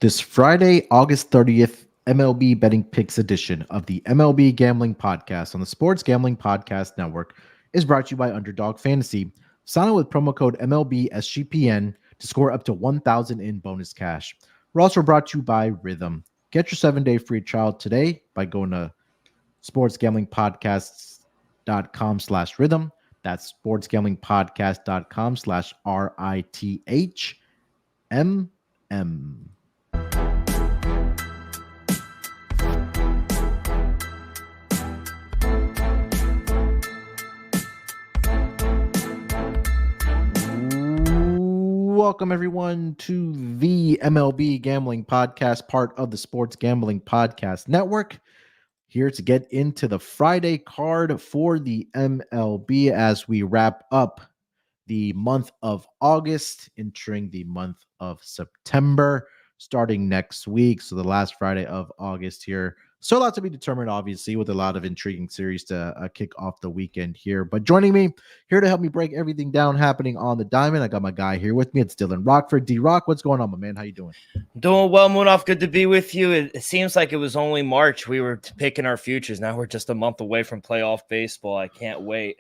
This Friday, August 30th, MLB Betting Picks edition of the MLB Gambling Podcast on the Sports Gambling Podcast Network is brought to you by Underdog Fantasy. Sign up with promo code MLB SGPN to score up to $1,000 in bonus cash. We're also brought to you by Rhythm. Get your 7-day free trial today by going to sportsgamblingpodcasts.com/rhythm. That's sportsgamblingpodcast.com/RITHMM. Welcome, everyone, to the MLB Gambling Podcast, part of the Sports Gambling Podcast Network. Here to get into the Friday card for the MLB as we wrap up the month of August, entering the month of September, starting next week. So the last Friday of August here. So a lot to be determined, obviously, with a lot of intriguing series to kick off the weekend here. But joining me here to help me break everything down happening on the diamond, I got my guy here with me. It's Dylan Rockford. D-Rock, what's going on, my man? How you doing? Doing well, Munaf. Good to be with you. It seems like it was only March we were picking our futures. Now we're just a month away from playoff baseball. I can't wait.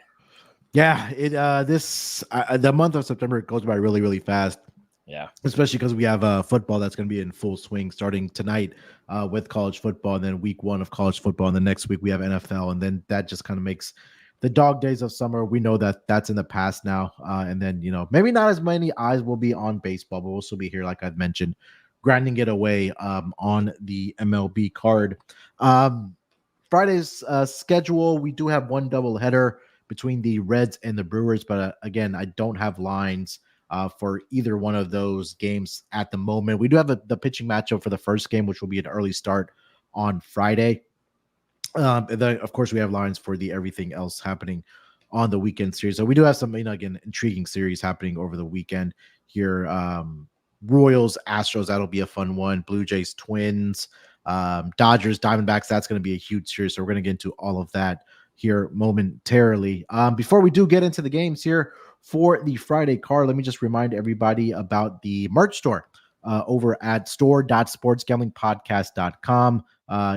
Yeah, the month of September goes by really, really fast. Yeah, especially because we have football that's going to be in full swing starting tonight with college football, and then week 1 of college football, and the next week we have NFL, and then that just kind of makes the dog days of summer. We know that that's in the past now, and then maybe not as many eyes will be on baseball, but we'll still be here, like I've mentioned, grinding it away on the MLB card. Friday's schedule, we do have one doubleheader between the Reds and the Brewers, but again, I don't have lines for either one of those games at the moment. We do have the pitching matchup for the first game, which will be an early start on Friday. And then, of course, we have lines for the everything else happening on the weekend series. So we do have some, again, intriguing series happening over the weekend here. Royals, Astros, that'll be a fun one. Blue Jays, Twins, Dodgers, Diamondbacks, that's going to be a huge series. So we're going to get into all of that here momentarily. Before we do get into the games here for the Friday card, let me just remind everybody about the merch store over at store.sportsgamblingpodcast.com.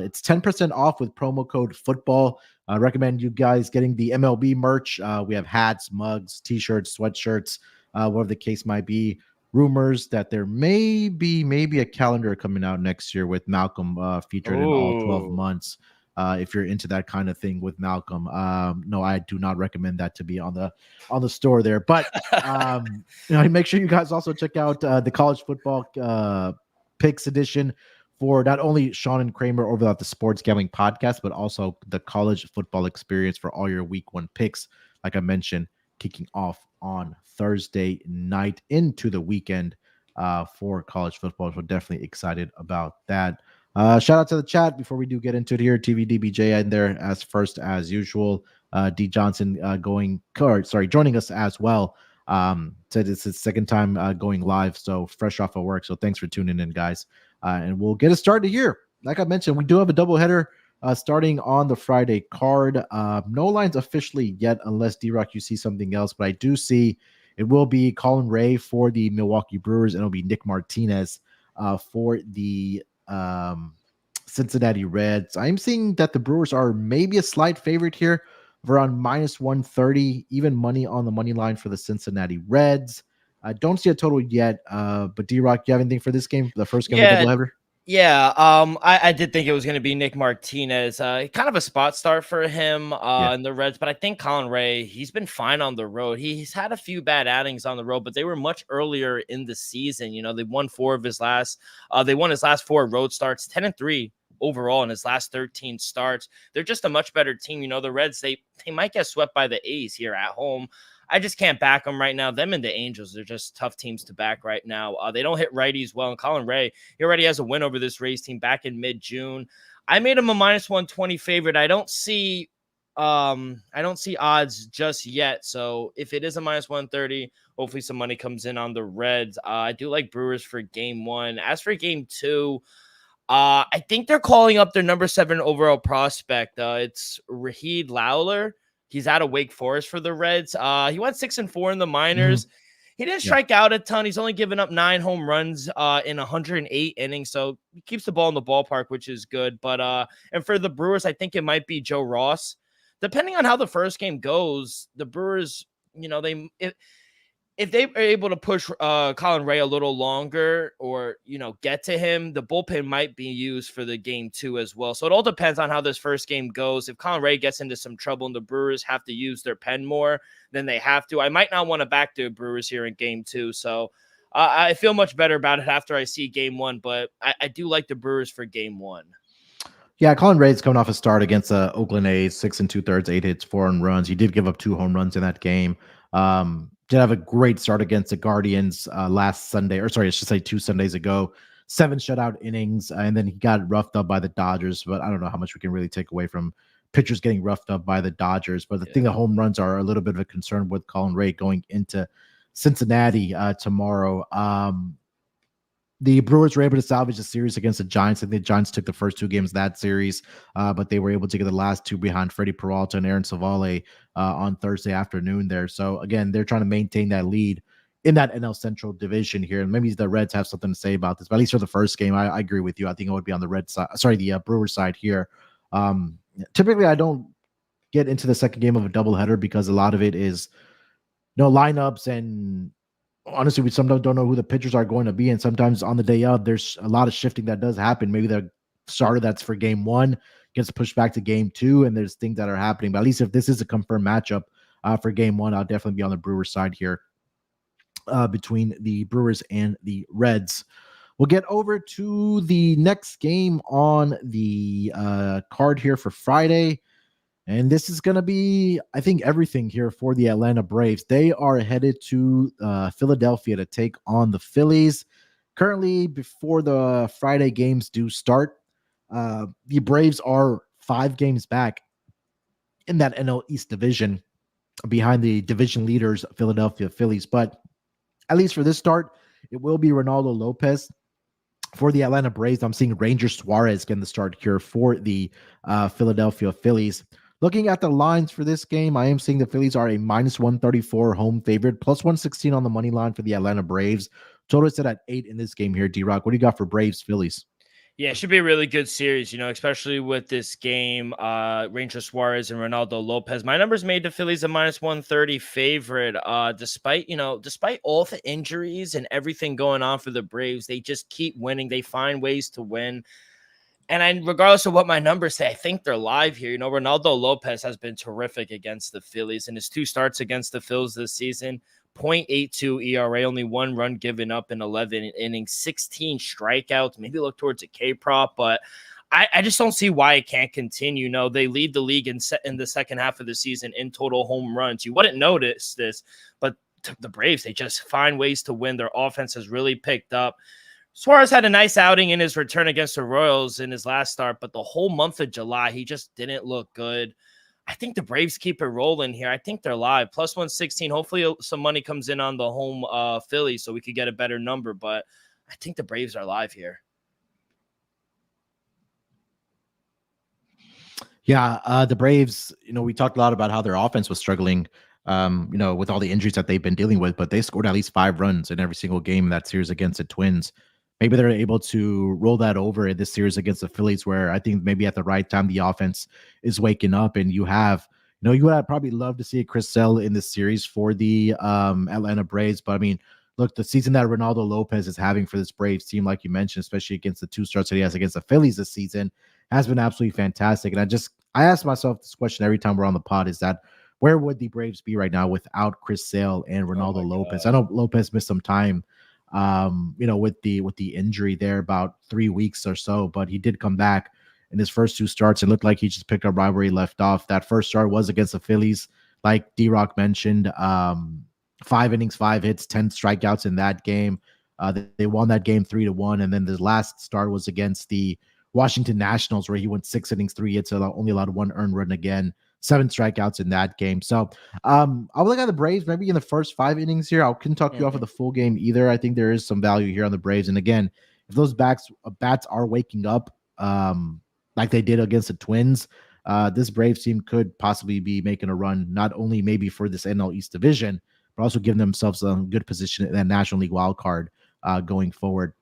It's 10% off with promo code football. I recommend you guys getting the MLB merch. We have hats, mugs, t-shirts, sweatshirts, whatever the case might be. Rumors that there may be a calendar coming out next year with Malcolm featured in all 12 months. If you're into that kind of thing with Malcolm, no, I do not recommend that to be on the store there. But make sure you guys also check out the college football picks edition for not only Sean and Kramer over at the Sports Gambling Podcast, but also the college football experience for all your week 1 picks. Like I mentioned, kicking off on Thursday night into the weekend for college football. So definitely excited about that. Shout out to the chat before we do get into it here. TVDBJ in there as first as usual. D Johnson joining us as well. Said it's his second time going live, so fresh off of work. So thanks for tuning in, guys. And we'll get it started here. Like I mentioned, we do have a doubleheader starting on the Friday card. No lines officially yet, unless D-Rock you see something else. But I do see it will be Colin Ray for the Milwaukee Brewers, and it'll be Nick Martinez for the Cincinnati Reds. I'm seeing that the Brewers are maybe a slight favorite here of around minus 130, even money on the money line for the Cincinnati Reds. I don't see a total yet, but D-Rock, you have anything for this game, the first game of the doubleheader? Yeah, I did think it was going to be Nick Martinez. Kind of a spot start for him in the Reds, but I think Colin Ray, he's been fine on the road. He's had a few bad outings on the road, but they were much earlier in the season. They won 4 of his last. They won his last 4 road starts, 10-3 overall in his last 13 starts. They're just a much better team. The Reds, they might get swept by the A's here at home. I just can't back them right now. Them and the Angels, they're just tough teams to back right now. They don't hit righties well. And Colin Ray, he already has a win over this Rays team back in mid-June. I made him a minus 120 favorite. I don't see odds just yet. So if it is a minus 130, hopefully some money comes in on the Reds. I do like Brewers for game 1. As for game 2, I think they're calling up their number 7 overall prospect. It's Raheed Lawler. He's out of Wake Forest for the Reds. He went 6-4 in the minors. He didn't strike out a ton. He's only given up 9 home runs in 108 innings, so he keeps the ball in the ballpark, which is good. But and for the Brewers, I think it might be Joe Ross. Depending on how the first game goes, the Brewers, if they are able to push Colin Ray a little longer or, get to him, the bullpen might be used for the game 2 as well. So it all depends on how this first game goes. If Colin Ray gets into some trouble and the Brewers have to use their pen more than they have to, I might not want to back the Brewers here in game 2. So I feel much better about it after I see game 1, but I do like the Brewers for game 1. Yeah, Colin Ray's coming off a start against Oakland A's, 6 2/3, 8 hits, 4 earned runs. He did give up 2 home runs in that game. Did have a great start against the Guardians last Sunday, or sorry, I should say 2 Sundays ago. 7 shutout innings, and then he got roughed up by the Dodgers. But I don't know how much we can really take away from pitchers getting roughed up by the Dodgers. But the thing, the home runs are a little bit of a concern with Colin Ray going into Cincinnati tomorrow. The Brewers were able to salvage the series against the Giants. I think the Giants took the first 2 games of that series, but they were able to get the last 2 behind Freddie Peralta and Aaron Savale on Thursday afternoon there. So, again, they're trying to maintain that lead in that NL Central division here. And maybe the Reds have something to say about this, but at least for the first game, I agree with you. I think it would be on the the Brewers side here. Typically, I don't get into the second game of a doubleheader because a lot of it is lineups, and honestly, we sometimes don't know who the pitchers are going to be. And sometimes on the day of, there's a lot of shifting that does happen. Maybe the starter that's for game 1 gets pushed back to game 2, and there's things that are happening. But at least if this is a confirmed matchup for game 1, I'll definitely be on the Brewers side here between the Brewers and the Reds. We'll get over to the next game on the card here for Friday. And this is going to be, I think, everything here for the Atlanta Braves. They are headed to Philadelphia to take on the Phillies. Currently, before the Friday games do start, the Braves are 5 games back in that NL East division behind the division leaders, Philadelphia Phillies. But at least for this start, it will be Ronaldo Lopez. For the Atlanta Braves, I'm seeing Ranger Suarez getting the start here for the Philadelphia Phillies. Looking at the lines for this game, I am seeing the Phillies are a -134 home favorite, +116 on the money line for the Atlanta Braves. Total set at 8 in this game here. D-Rock, what do you got for Braves Phillies? Yeah, it should be a really good series, especially with this game, Ranger Suarez and Ronaldo Lopez. My numbers made the Phillies a -130 favorite. Despite all the injuries and everything going on for the Braves, they just keep winning. They find ways to win. And regardless of what my numbers say, I think they're live here. Ronaldo Lopez has been terrific against the Phillies in his 2 starts against the Phils this season. 0.82 ERA, only 1 run given up in 11 innings, 16 strikeouts. Maybe look towards a K-prop, but I just don't see why it can't continue. They lead the league in the second half of the season in total home runs. You wouldn't notice this, but the Braves, they just find ways to win. Their offense has really picked up. Suarez had a nice outing in his return against the Royals in his last start, but the whole month of July, he just didn't look good. I think the Braves keep it rolling here. I think they're live. +116. Hopefully some money comes in on the home Phillies so we could get a better number, but I think the Braves are live here. Yeah, the Braves, we talked a lot about how their offense was struggling, with all the injuries that they've been dealing with, but they scored at least 5 runs in every single game in that series against the Twins. Maybe they're able to roll that over in this series against the Phillies, where I think maybe at the right time the offense is waking up, and you would probably love to see a Chris Sale in this series for the Atlanta Braves. But I mean, look, the season that Ronaldo Lopez is having for this Braves team, like you mentioned, especially against the 2 starts that he has against the Phillies this season, has been absolutely fantastic. And I ask myself this question every time we're on the pod: is that where would the Braves be right now without Chris Sale and Ronaldo Lopez? I know Lopez missed some time, with the injury there, about 3 weeks or so, but he did come back in his first 2 starts. It looked like he just picked up right where he left off. That first start was against the Phillies, like D-Rock mentioned. 5 innings, 5 hits, 10 strikeouts in that game. They won that game 3-1, and then the last start was against the Washington Nationals, where he went 6 innings, 3 hits, only allowed 1 earned run again. 7 strikeouts in that game. So I'll look at the Braves maybe in the first 5 innings here. I couldn't talk you off of the full game either. I think there is some value here on the Braves. And again, if those bats are waking up like they did against the Twins, this Braves team could possibly be making a run, not only maybe for this NL East division, but also giving themselves a good position in that National League wild card going forward.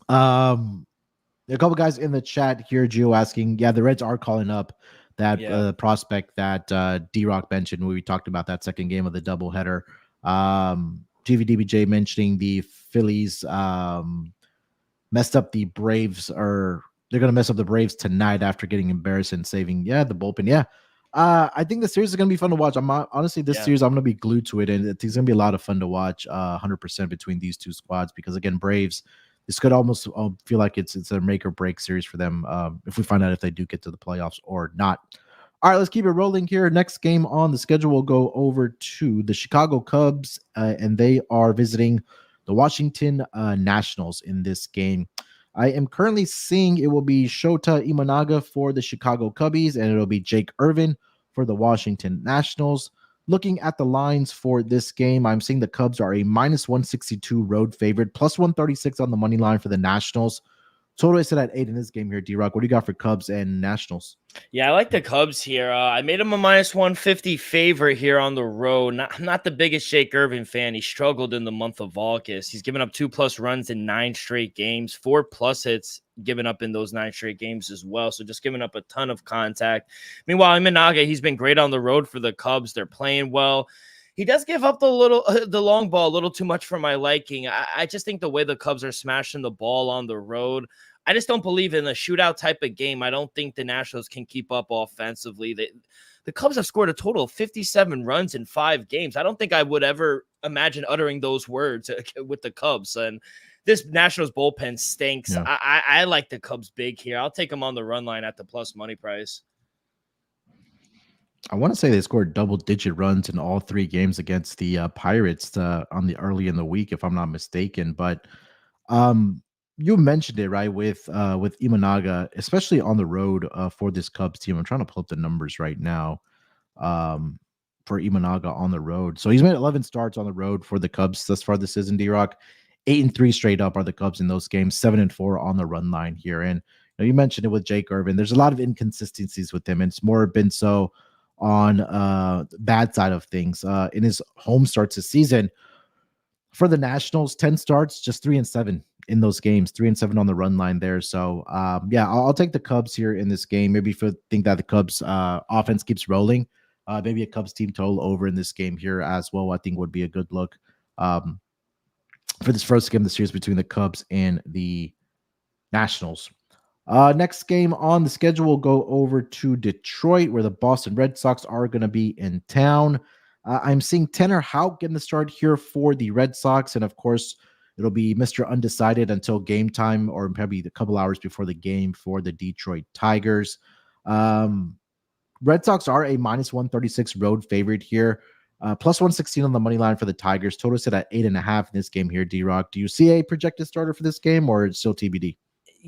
A couple guys in the chat here, Gio, asking, the Reds are calling up that prospect that D-Rock mentioned when we talked about that second game of the doubleheader. GVDBJ mentioning the Phillies messed up the Braves, or they're going to mess up the Braves tonight after getting embarrassed and saving the bullpen. I think the series is going to be fun to watch. Series I'm going to be glued to it, and it's going to be a lot of fun to watch 100% between these two squads, because again, Braves, this could almost feel like it's a make or break series for them if we find out if they do get to the playoffs or not. All right, let's keep it rolling here. Next game on the schedule, we'll go over to the Chicago Cubs, and they are visiting the Washington Nationals in this game. I am currently seeing it will be Shota Imanaga for the Chicago Cubbies, and it'll be Jake Irvin for the Washington Nationals. Looking at the lines for this game, I'm seeing the Cubs are a minus 162 road favorite, plus 136 on the money line for the Nationals. Total is set at 8 in this game here, D-Rock. What do you got for Cubs and Nationals? Yeah, I like the Cubs here. I made him a minus 150 favorite here on the road. I'm not the biggest Jake Irvin fan. He struggled in the month of August. He's given up 2+ runs in 9 straight games, 4+ hits given up in those 9 straight games as well. So just giving up a ton of contact. Meanwhile, Imanaga, he's been great on the road for the Cubs. They're playing well. He does give up the long ball a little too much for my liking. I just think the way the Cubs are smashing the ball on the road, I just don't believe in a shootout type of game. I don't think the Nationals can keep up offensively. The Cubs have scored a total of 57 runs in 5 games. I don't think I would ever imagine uttering those words with the Cubs. And this Nationals bullpen stinks. Yeah. I like the Cubs big here. I'll take them on the run line at the plus money price. I want to say they scored double-digit runs in all 3 games against the Pirates on the early in the week, if I'm not mistaken. But you mentioned it, right, with Imanaga, especially on the road for this Cubs team. I'm trying to pull up the numbers right now for Imanaga on the road. So he's made 11 starts on the road for the Cubs thus far this season, D-Rock. 8-3 straight up are the Cubs in those games, 7-4 on the run line here. And you mentioned it with Jake Irvin. There's a lot of inconsistencies with him, and it's more been so on the bad side of things. In his home starts this season for the Nationals, 10 starts, just 3-7 in those games, 3-7 on the run line there. So I'll take the Cubs here in this game. Maybe if you think that the Cubs offense keeps rolling, maybe a Cubs team total over in this game here as well, I think would be a good look for this first game of the series between the Cubs and the Nationals. Next game on the schedule, we'll go over to Detroit, where the Boston Red Sox are going to be in town. I'm seeing Tanner Houck getting the start here for the Red Sox, and of course, it'll be Mr. Undecided until game time, or probably a couple hours before the game for the Detroit Tigers. Red Sox are a minus 136 road favorite here, plus 116 on the money line for the Tigers. Total set at 8.5 in this game here, D-Rock. Do you see a projected starter for this game, or it's still TBD?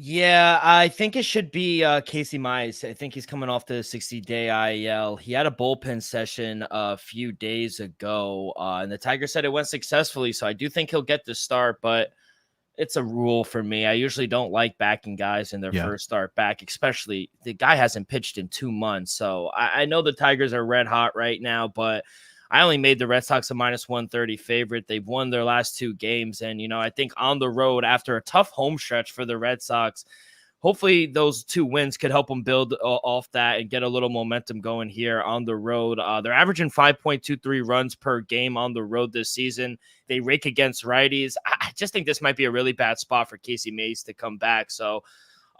Yeah, I think it should be Casey Mize. I think he's coming off the 60-day IL. He had a bullpen session a few days ago, and the Tigers said it went successfully, so I do think he'll get the start, but it's a rule for me. I usually don't like backing guys in their first start back, especially the guy hasn't pitched in 2 months, so I know the Tigers are red hot right now, but I only made the Red Sox a minus 130 favorite. They've won their last 2 games. And, I think on the road, after a tough home stretch for the Red Sox, hopefully those 2 wins could help them build off that and get a little momentum going here on the road. They're averaging 5.23 runs per game on the road this season. They rake against righties. I just think this might be a really bad spot for Casey Mize to come back. So,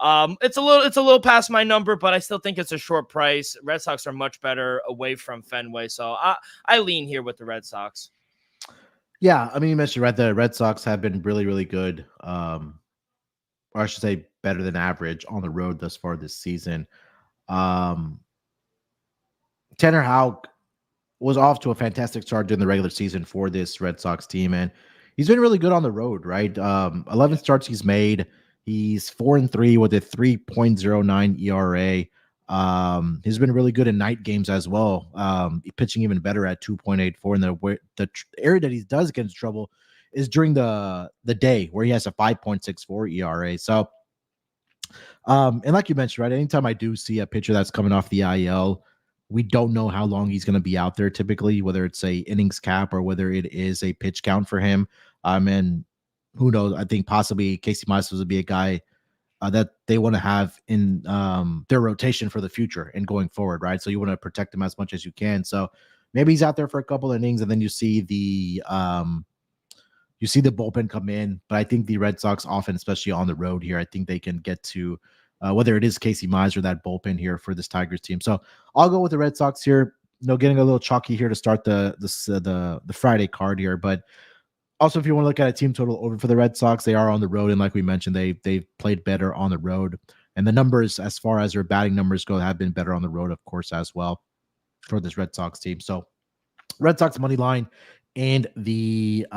it's a little past my number, but I still think it's a short price. Red Sox are much better away from Fenway, so I lean here with the Red Sox. Yeah, I mean, you mentioned right, the Red Sox have been really, really good, or I should say better than average on the road thus far this season. Tanner Houck was off to a fantastic start during the regular season for this Red Sox team, and he's been really good on the road, right? 11 starts he's made. He's 4-3 with a 3.09 ERA. He's been really good in night games as well. Pitching even better at 2.84. And the area that he does get into trouble is during the day, where he has a 5.64 ERA. So, and like you mentioned, right, anytime I do see a pitcher that's coming off the IL, We don't know how long he's going to be out there typically, whether it's a innings cap or whether it is a pitch count for him. And who knows? I think possibly Casey Mize would be a guy that they want to have in their rotation for the future and going forward, right? So you want to protect him as much as you can. So maybe he's out there for a couple innings, and then you see the bullpen come in. But I think the Red Sox often, especially on the road here, I think they can get to whether it is Casey Mize or that bullpen here for this Tigers team. So I'll go with the Red Sox here. Getting a little chalky here to start the Friday card here, but also, if you want to look at a team total over for the Red Sox, they are on the road, and like we mentioned, they've played better on the road, and the numbers, as far as their batting numbers go, have been better on the road, of course, as well for this Red Sox team. So, Red Sox money line and the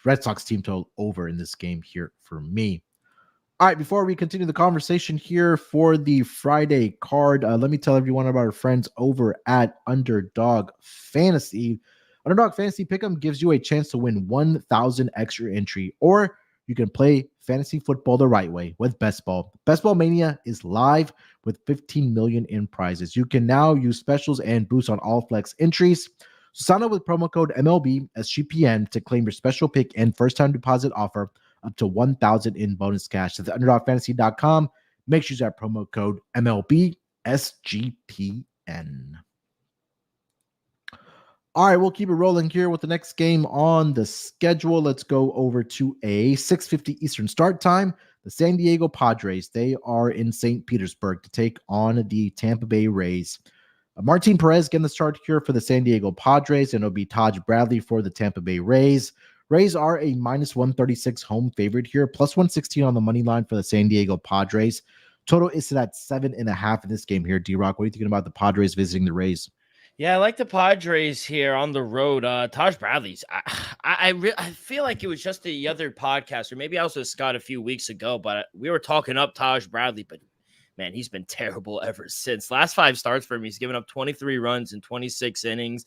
Red Sox team total over in this game here for me. All right, before we continue the conversation here for the Friday card, let me tell everyone about our friends over at Underdog Fantasy. Underdog Fantasy Pick'em gives you a chance to win 1,000 extra entry, or you can play fantasy football the right way with Best Ball. Best Ball Mania is live with 15 million in prizes. You can now use specials and boosts on all flex entries. So sign up with promo code MLB SGPN to claim your special pick and first-time deposit offer up to 1,000 in bonus cash. At underdogfantasy.com, make sure you use that promo code MLB SGPN. All right, we'll keep it rolling here with the next game on the schedule. Let's go over to a 6:50 Eastern start time. The San Diego Padres, they are in St. Petersburg to take on the Tampa Bay Rays. Martin Perez getting the start here for the San Diego Padres, and it'll be Taj Bradley for the Tampa Bay Rays. Rays are a minus 136 home favorite here, plus 116 on the money line for the San Diego Padres. Total is set at 7.5 in this game here. D-Rock, what are you thinking about the Padres visiting the Rays? Yeah, I like the Padres here on the road. Taj Bradley's. I feel like it was just the other podcast, or maybe I was with Scott a few weeks ago, but we were talking up Taj Bradley. But man, he's been terrible ever since. Last 5 starts for him, he's given up 23 runs in 26 innings.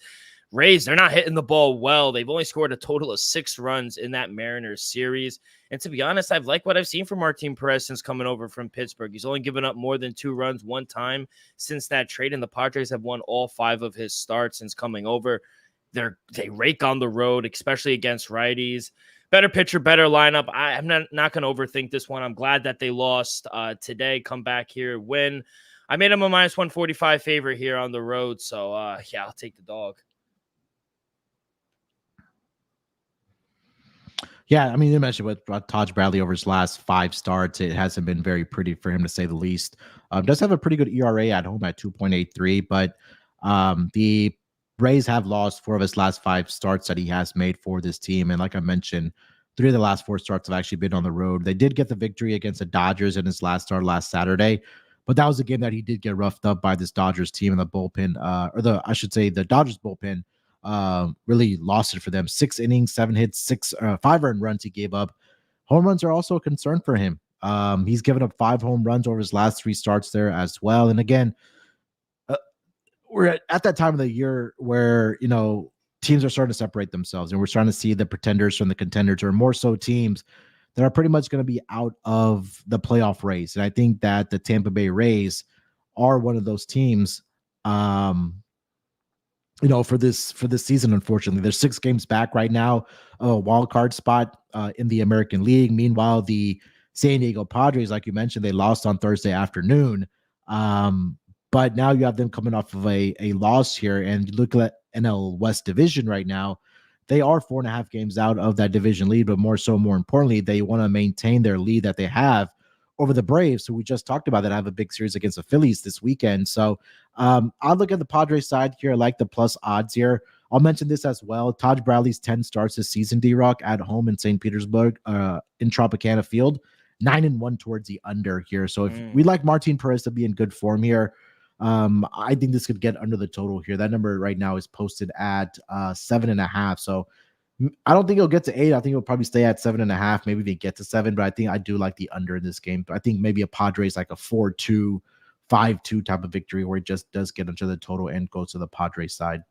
Rays, they're not hitting the ball well. They've only scored a total of 6 runs in that Mariners series. And to be honest, I've liked what I've seen from Martin Perez since coming over from Pittsburgh. He's only given up more than 2 runs one time since that trade, and the Padres have won all 5 of his starts since coming over. They rake on the road, especially against righties. Better pitcher, better lineup. I'm not going to overthink this one. I'm glad that they lost today. Come back here, win. I made them a minus 145 favorite here on the road. So, yeah, I'll take the dog. Yeah, I mean, you mentioned with Taj Bradley over his last 5 starts, it hasn't been very pretty for him, to say the least. Does have a pretty good ERA at home at 2.83, but the Rays have lost 4 of his last 5 starts that he has made for this team. And like I mentioned, 3 of the last 4 starts have actually been on the road. They did get the victory against the Dodgers in his last start last Saturday, but that was a game that he did get roughed up by this Dodgers team in the bullpen, the Dodgers bullpen. Really lost it for them. 6 innings, 7 hits, 5 earned runs he gave up. Home runs are also a concern for him. He's given up 5 home runs over his last 3 starts there as well. And again, we're at that time of the year where, teams are starting to separate themselves, and we're starting to see the pretenders from the contenders, or more so teams that are pretty much going to be out of the playoff race. And I think that the Tampa Bay Rays are one of those teams, for this season. Unfortunately, there's 6 games back right now, a wild card spot in the American League. Meanwhile, the San Diego Padres, like you mentioned, they lost on Thursday afternoon. But now you have them coming off of a loss here, and you look at NL West division right now. They are 4.5 games out of that division lead, but more importantly, they want to maintain their lead that they have over the Braves, who we just talked about, that have a big series against the Phillies this weekend. So I'll look at the Padres side here. I like the plus odds here. I'll mention this as well. Taj Bradley's 10 starts this season, D-Rock, at home in St. Petersburg, in Tropicana Field, 9-1 towards the under here. So if we like Martin Perez to be in good form here, I think this could get under the total here. That number right now is posted at 7.5. So I don't think it'll get to 8. I think it'll probably stay at 7.5. Maybe they get to 7, but I do like the under in this game. I think maybe a Padres like a 4-2, 5-2 type of victory, where it just does get into the total and goes to the Padres side.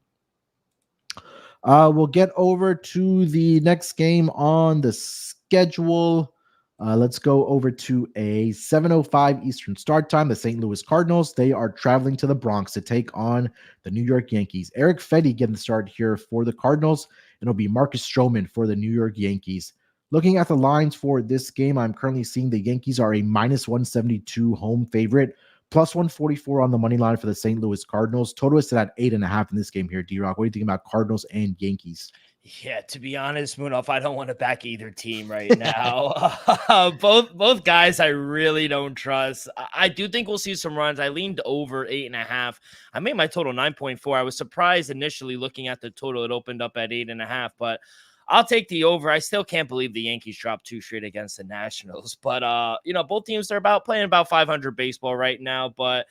We'll get over to the next game on the schedule. Let's go over to a 7:05 Eastern start time. The St. Louis Cardinals, they are traveling to the Bronx to take on the New York Yankees. Eric Fedde getting the start here for the Cardinals. It'll be Marcus Stroman for the New York Yankees. Looking at the lines for this game, I'm currently seeing the Yankees are a minus 172 home favorite, plus 144 on the money line for the St. Louis Cardinals. Total is set at 8.5 in this game here, D-Rock. What do you think about Cardinals and Yankees? Yeah, to be honest, Munaf, I don't want to back either team right now. Both guys I really don't trust. I do think we'll see some runs. I leaned over 8.5. I made my total 9.4. I was surprised initially looking at the total. It opened up at 8.5, but I'll take the over. I still can't believe the Yankees dropped 2 straight against the Nationals. But both teams are playing about 500 baseball right now, but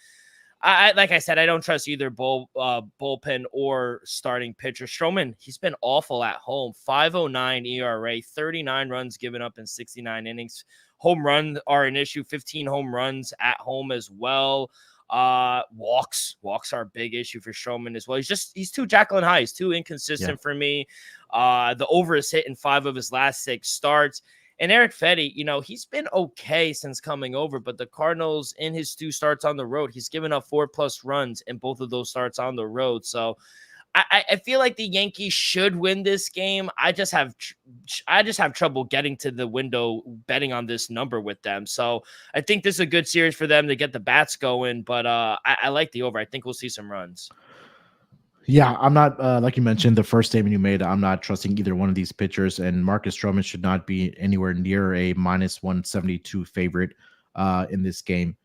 I like I said, I don't trust either bullpen or starting pitcher. Stroman, he's been awful at home. 5.09 ERA, 39 runs given up in 69 innings. Home runs are an issue. 15 home runs at home as well. Walks are a big issue for Stroman as well. He's too Jekyll and Hyde. He's too inconsistent for me. The over is hit in 5 of his last 6 starts. And Eric Fedde, he's been okay since coming over, but the Cardinals in his 2 starts on the road, he's given up 4+ runs in both of those starts on the road. So I feel like the Yankees should win this game. I just have trouble getting to the window betting on this number with them. So I think this is a good series for them to get the bats going, but I like the over. I think we'll see some runs. Yeah, I'm not, like you mentioned, the first statement you made, I'm not trusting either one of these pitchers, and Marcus Stroman should not be anywhere near a minus 172 favorite in this game.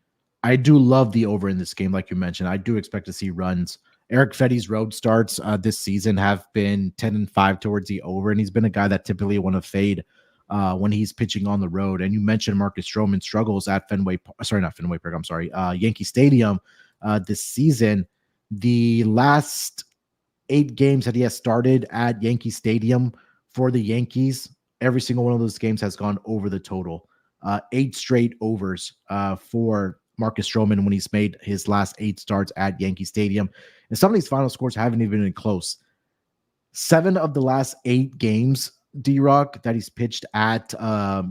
I do love the over in this game, like you mentioned. I do expect to see runs. Eric Fedde's road starts this season have been 10-5 towards the over, and he's been a guy that typically want to fade when he's pitching on the road. And you mentioned Marcus Stroman struggles at Yankee Stadium this season. The last 8 games that he has started at Yankee Stadium for the Yankees, every single one of those games has gone over the total. 8 straight overs for Marcus Stroman when he's made his last 8 starts at Yankee Stadium. And some of these final scores haven't even been close. 7 of the last 8 games, D-Rock, that he's pitched at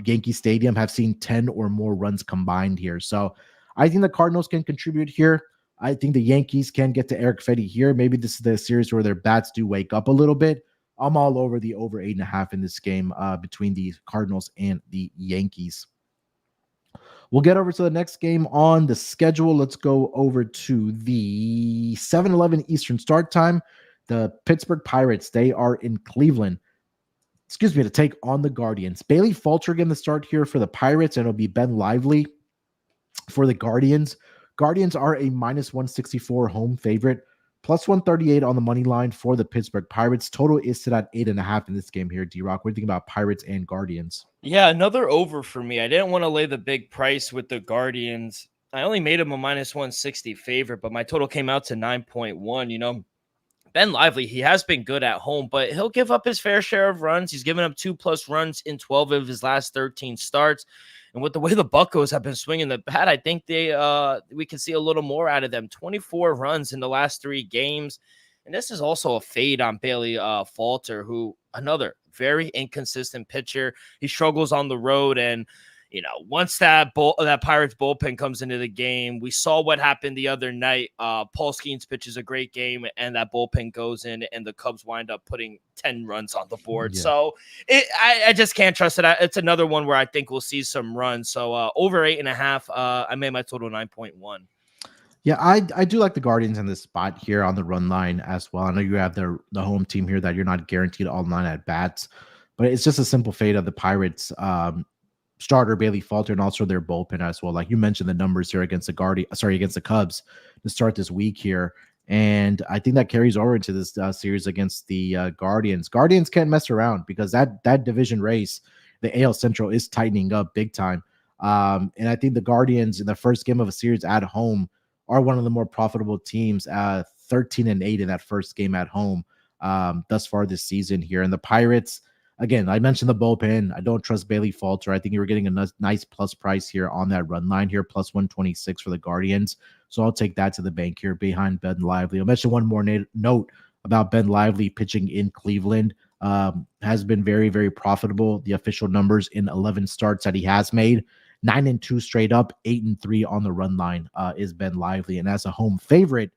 Yankee Stadium have seen 10 or more runs combined here. So I think the Cardinals can contribute here. I think the Yankees can get to Eric Fedde here. Maybe this is the series where their bats do wake up a little bit. I'm all over the over 8.5 in this game between the Cardinals and the Yankees. We'll get over to the next game on the schedule. Let's go over to the 7:11 Eastern start time. The Pittsburgh Pirates, they are in Cleveland, to take on the Guardians. Bailey Falter getting the start here for the Pirates, and it'll be Ben Lively for the Guardians. Guardians are a minus 164 home favorite, plus 138 on the money line for the Pittsburgh Pirates. Total is set at 8.5 in this game here, D-Rock. What do you think about Pirates and Guardians? Yeah, another over for me. I didn't want to lay the big price with the Guardians. I only made them a minus 160 favorite, but my total came out to 9.1. Ben Lively, he has been good at home, but he'll give up his fair share of runs. He's given up 2+ runs in 12 of his last 13 starts. And with the way the Buccos have been swinging the bat, I think we can see a little more out of them. 24 runs in the last 3 games. And this is also a fade on Bailey Falter, who another very inconsistent pitcher. He struggles on the road, and once that Pirates bullpen comes into the game, we saw what happened the other night. Paul Skeens pitches a great game, and that bullpen goes in, and the Cubs wind up putting 10 runs on the board. Yeah. So I just can't trust it. It's another one where I think we'll see some runs. So over 8.5, I made my total 9.1. Yeah, I do like the Guardians in this spot here on the run line as well. I know you have the home team here that you're not guaranteed all 9 at bats, but it's just a simple fade of the Pirates starter Bailey Falter and also their bullpen as well. Like you mentioned the numbers here against the Cubs to start this week here. And I think that carries over into this series against the Guardians. Guardians can't mess around because that division race, the AL Central, is tightening up big time. And I think the Guardians in the first game of a series at home are one of the more profitable teams, 13-8 in that first game at home thus far this season here. And the Pirates, again, I mentioned the bullpen. I don't trust Bailey Falter. I think you were getting a nice plus price here on that run line here, plus 126 for the Guardians. So I'll take that to the bank here behind Ben Lively. I'll mention one more note about Ben Lively pitching in Cleveland. has been very, very profitable. The official numbers in 11 starts that he has made, 9-2 straight up, 8-3 on the run line is Ben Lively. And as a home favorite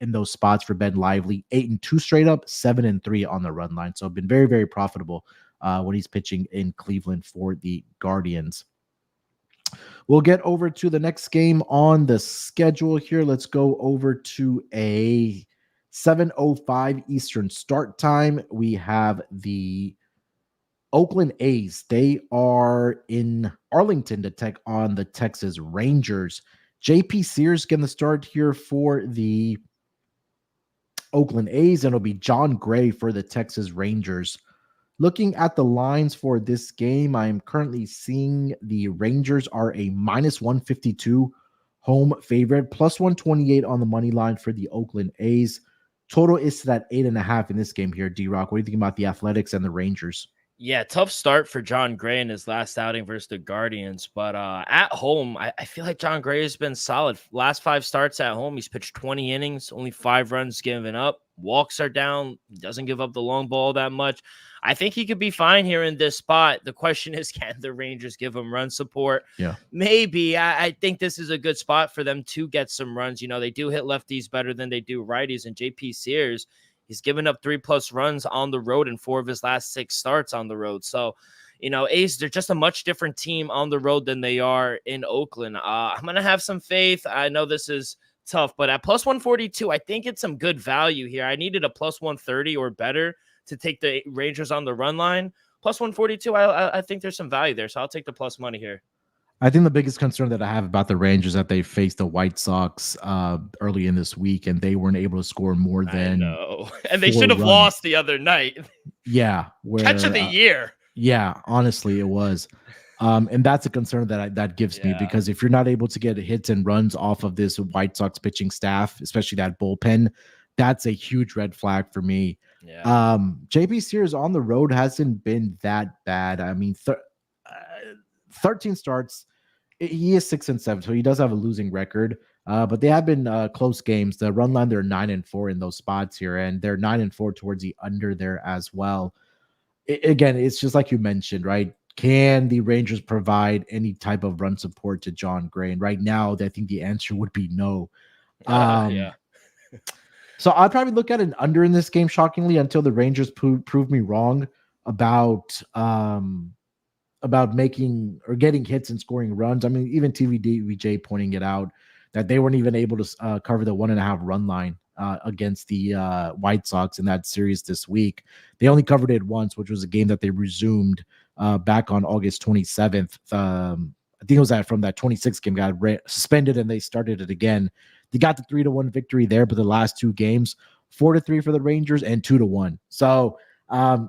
in those spots for Ben Lively, 8-2 straight up, 7-3 on the run line. So been very, very profitable when he's pitching in Cleveland for the Guardians. We'll get over to the next game on the schedule here. Let's go over to a 7:05 Eastern start time. We have the Oakland A's. They are in Arlington to take on the Texas Rangers. JP Sears getting the start here for the Oakland A's, and it'll be John Gray for the Texas Rangers. Looking at the lines for this game, I am currently seeing the Rangers are a -152 home favorite, +128 on the money line for the Oakland A's. Total is to that 8.5 in this game here. D-Rock, what do you think about the Athletics and the Rangers? Yeah, tough start for John Gray in his last outing versus the Guardians. But at home, I feel like John Gray has been solid. Last 5 starts at home, he's pitched 20 innings, only 5 runs given up. Walks are down. He doesn't give up the long ball that much. I think he could be fine here in this spot. The question is, can the Rangers give him run support? Yeah. Maybe. I think this is a good spot for them to get some runs. You know, they do hit lefties better than they do righties. And JP Sears, he's given up 3+ runs on the road in 4 of his last 6 starts on the road. So, you know, A's, they're just a much different team on the road than they are in Oakland. I'm going to have some faith. I know this is tough, but at +142, I think it's some good value here. I needed a +130 or better to take the Rangers on the run line. +142, I think there's some value there, so I'll take the plus money here. I think the biggest concern that I have about the Rangers is that they faced the White Sox early in this week, and they weren't able to score more than. I know. And they should have lost the other night. Yeah, catch of the year. Yeah, honestly, it was. And that's a concern that gives me, because if you're not able to get hits and runs off of this White Sox pitching staff, especially that bullpen, that's a huge red flag for me. Yeah. JP Sears on the road hasn't been that bad. I mean, 13 starts. He is 6-7, so he does have a losing record. But they have been close games. The run line, they're 9-4 in those spots here, and they're 9-4 towards the under there as well. Again, it's just like you mentioned, right? Can the Rangers provide any type of run support to John Gray? And right now, I think the answer would be no. Yeah. So I'd probably look at an under in this game, shockingly, until the Rangers prove me wrong about making or getting hits and scoring runs. I mean, even TVDVJ pointing it out that they weren't even able to cover the 1.5 run line against the White Sox in that series this week. They only covered it once, which was a game that they resumed back on August 27th. I think it was from that 26th game, got suspended, and they started it again. They got the 3-1 victory there, but the last 2 games, 4-3 for the Rangers and 2-1. So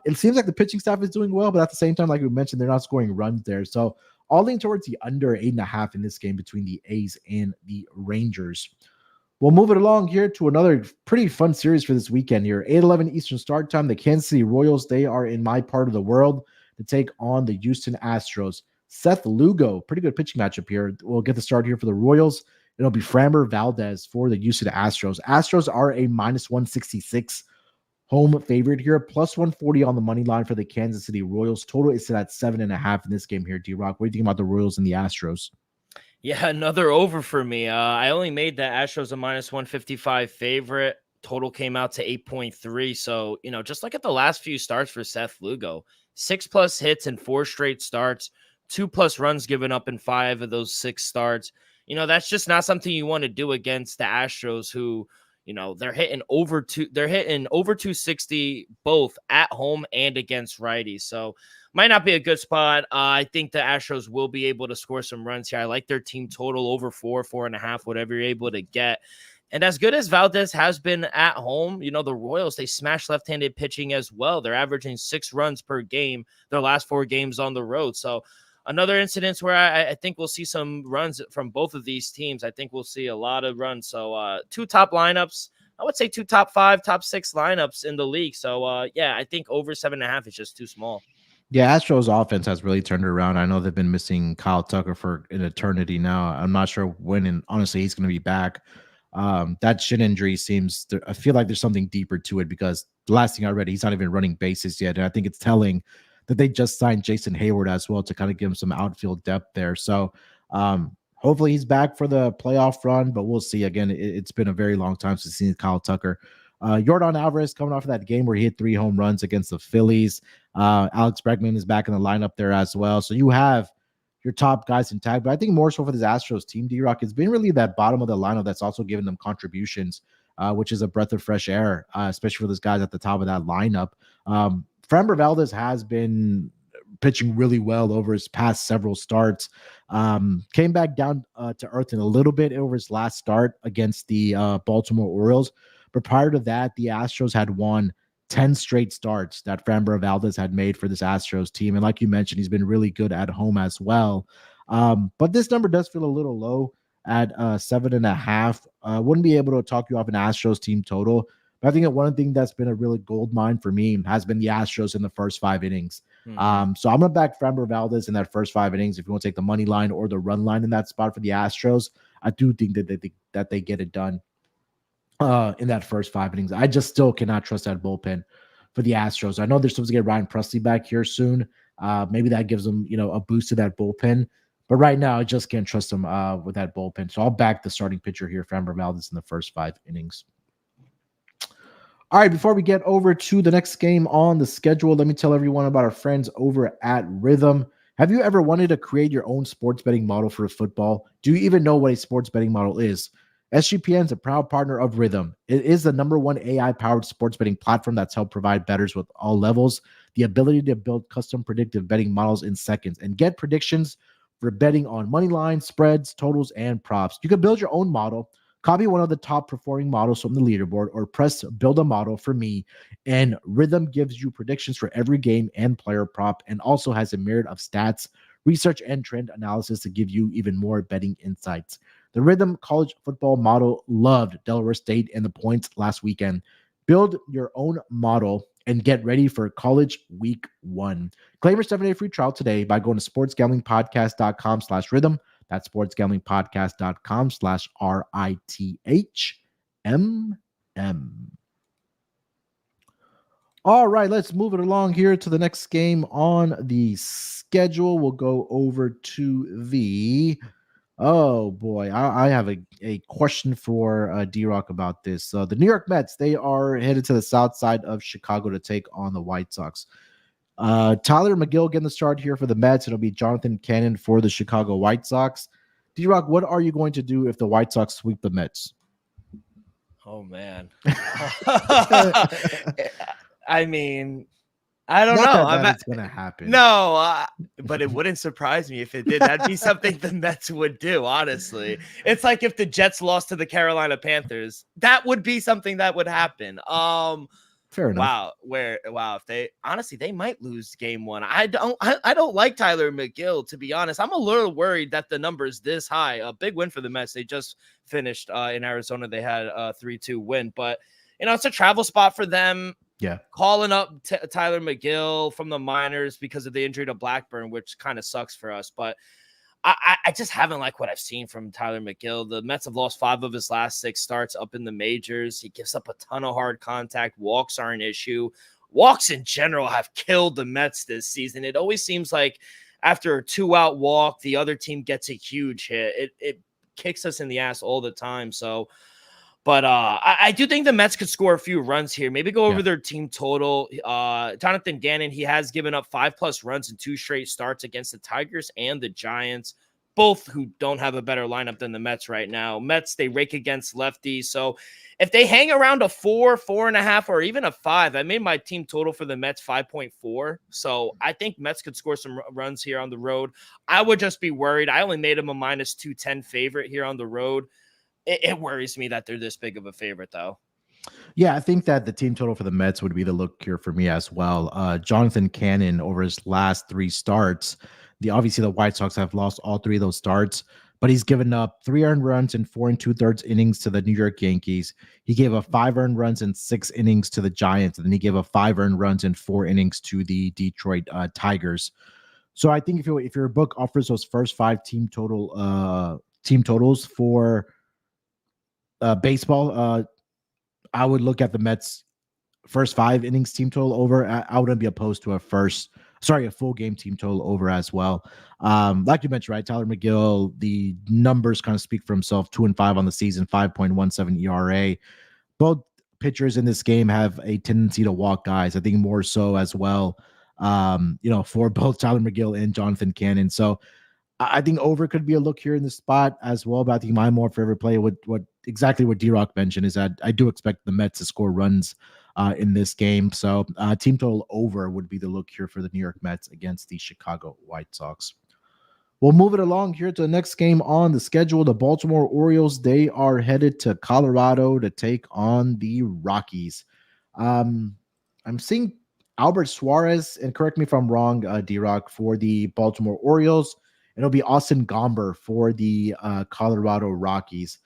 it seems like the pitching staff is doing well, but at the same time, like we mentioned, they're not scoring runs there. So I'll lean towards the under 8.5 in this game between the A's and the Rangers. We'll move it along here to another pretty fun series for this weekend here. 8:11 Eastern start time. The Kansas City Royals, they are in my part of the world to take on the Houston Astros. Seth Lugo, pretty good pitching matchup here. We'll get the start here for the Royals. It'll be Framber Valdez for the Houston Astros. Astros are a -166 home favorite here, +140 on the money line for the Kansas City Royals. Total is at 7.5 in this game here. D-Rock, what do you think about the Royals and the Astros? Yeah, another over for me. I only made the Astros a -155 favorite. Total came out to 8.3. So, you know, just look at the last few starts for Seth Lugo. 6+ hits in 4 straight starts, 2+ runs given up in 5 of those 6 starts. You know, that's just not something you want to do against the Astros, who, you know, they're hitting over 260 both at home and against righties. So might not be a good spot. I think the Astros will be able to score some runs here. I like their team total over 4.5, whatever you're able to get. And as good as Valdez has been at home, you know, the Royals, they smash left-handed pitching as well. They're averaging 6 runs per game their last 4 games on the road. So another incident where I think we'll see some runs from both of these teams. I think we'll see a lot of runs. So 2 top lineups. I would say 2 top 5, top 6 lineups in the league. So, yeah, I think over 7.5 is just too small. Yeah, Astros offense has really turned it around. I know they've been missing Kyle Tucker for an eternity now. I'm not sure when, and honestly, he's going to be back. That shin injury I feel like there's something deeper to it, because the last thing I read, he's not even running bases yet. And I think it's telling that they just signed Jason Hayward as well to kind of give him some outfield depth there. So hopefully he's back for the playoff run, but we'll see. Again, it's been a very long time since seen Kyle Tucker. Yordan Alvarez coming off of that game where he hit 3 home runs against the Phillies. Alex Bregman is back in the lineup there as well. So you have your top guys intact, but I think more so for this Astros team, D-Rock, it's been really that bottom of the lineup that's also given them contributions, which is a breath of fresh air, especially for those guys at the top of that lineup. Framber Valdez has been pitching really well over his past several starts. Came back down to earth in a little bit over his last start against the Baltimore Orioles. But prior to that, the Astros had won 10 straight starts that Framber Valdez had made for this Astros team. And like you mentioned, he's been really good at home as well. But this number does feel a little low at 7.5. Wouldn't be able to talk you off an Astros team total. But I think that one thing that's been a really gold mine for me has been the Astros in the first 5 innings. So I'm going to back Framber Valdez in that first 5 innings. If you want to take the money line or the run line in that spot for the Astros, I do think that they get it done in that first 5 innings. I just still cannot trust that bullpen for the Astros. I know they're supposed to get Ryan Pressly back here soon. Maybe that gives them, a boost to that bullpen. But right now, I just can't trust them with that bullpen. So I'll back the starting pitcher here, Framber Valdez, in the first 5 innings. All right, before we get over to the next game on the schedule, let me tell everyone about our friends over at Rhythm. Have you ever wanted to create your own sports betting model for football? Do you even know what a sports betting model is? SGPN is a proud partner of Rhythm. It is the #1 AI-powered sports betting platform that's helped provide bettors with all levels the ability to build custom predictive betting models in seconds and get predictions for betting on money lines, spreads, totals, and props. You can build your own model, copy one of the top performing models from the leaderboard, or press build a model for me, and Rhythm gives you predictions for every game and player prop, and also has a myriad of stats, research, and trend analysis to give you even more betting insights. The Rhythm college football model loved Delaware State and the points last weekend. Build your own model and get ready for college week 1. Claim your 7-day free trial today by going to sportsgamblingpodcast.com/rhythm. That's sportsgamblingpodcast.com/RITHMM. All right, let's move it along here to the next game on the schedule. We'll go over to the... Oh, boy. I have a question for D-Rock about this. The New York Mets, they are headed to the south side of Chicago to take on the White Sox. Tyler McGill getting the start here for the Mets. It'll be Jonathan Cannon for the Chicago White Sox. D-Rock, what are you going to do if the White Sox sweep the Mets? Oh, man. I mean... I don't know. It's going to happen. No, but it wouldn't surprise me if it did. That'd be something the Mets would do, honestly. It's like if the Jets lost to the Carolina Panthers. That would be something that would happen. Fair enough. Wow. If they might lose game 1. I don't like Tyler McGill, to be honest. I'm a little worried that the number is this high. A big win for the Mets. They just finished in Arizona. They had a 3-2 win, but it's a travel spot for them. Yeah, calling up Tyler McGill from the minors because of the injury to Blackburn, which kind of sucks for us. But I just haven't liked what I've seen from Tyler McGill. The Mets have lost 5 of his last 6 starts up in the majors. He gives up a ton of hard contact. Walks are an issue. Walks in general have killed the Mets this season. It always seems like after a 2-out walk, the other team gets a huge hit. It kicks us in the ass all the time. So, but I do think the Mets could score a few runs here. Maybe go over their team total. Jonathan Gannon, he has given up 5+ runs in 2 straight starts against the Tigers and the Giants, both who don't have a better lineup than the Mets right now. Mets, they rake against lefties. So if they hang around a 4, 4.5, or even a 5, I made my team total for the Mets 5.4. So I think Mets could score some runs here on the road. I would just be worried. I only made them a -210 favorite here on the road. It worries me that they're this big of a favorite, though. Yeah, I think that the team total for the Mets would be the look here for me as well. Jonathan Cannon, over his last 3 starts, obviously the White Sox have lost all 3 of those starts, but he's given up 3 earned runs in 4 2/3 innings to the New York Yankees. He gave up 5 earned runs in 6 innings to the Giants, and then he gave up 5 earned runs in 4 innings to the Detroit Tigers. So I think if your book offers those first 5 team totals for baseball, I would look at the Mets first 5 innings team total over. I wouldn't be opposed to a full game team total over as well. Like you mentioned, right? Tyler McGill, the numbers kind of speak for himself. 2-5 on the season, 5.17 ERA. Both pitchers in this game have a tendency to walk guys. I think more so as well. For both Tyler McGill and Jonathan Cannon. So I think over could be a look here in this spot as well. But I think my more favorite play, what D-Rock mentioned, is that I do expect the Mets to score runs in this game. So team total over would be the look here for the New York Mets against the Chicago White Sox. We'll move it along here to the next game on the schedule. The Baltimore Orioles, they are headed to Colorado to take on the Rockies. I'm seeing Albert Suarez, and correct me if I'm wrong, D-Rock, for the Baltimore Orioles. It'll be Austin Gomber for the Colorado Rockies.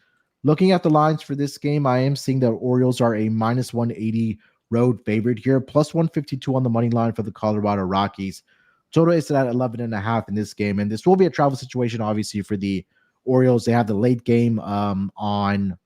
Looking at the lines for this game, I am seeing that Orioles are a minus 180 road favorite here, plus 152 on the money line for the Colorado Rockies. Total is at 11.5 in this game, and this will be a travel situation, obviously, for the Orioles. They have the late game on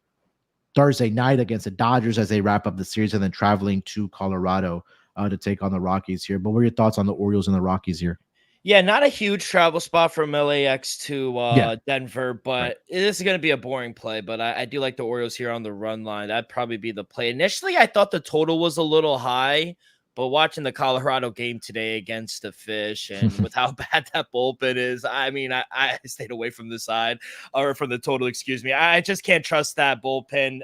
Thursday night against the Dodgers as they wrap up the series, and then traveling to Colorado to take on the Rockies here. But what are your thoughts on the Orioles and the Rockies here? Yeah, not a huge travel spot from LAX to Denver, but right. This is going to be a boring play. But I do like the Orioles here on the run line. That'd probably be the play. Initially, I thought the total was a little high, but watching the Colorado game today against the Fish and with how bad that bullpen is, I mean, I stayed away from the side or from the total, excuse me. I just can't trust that bullpen.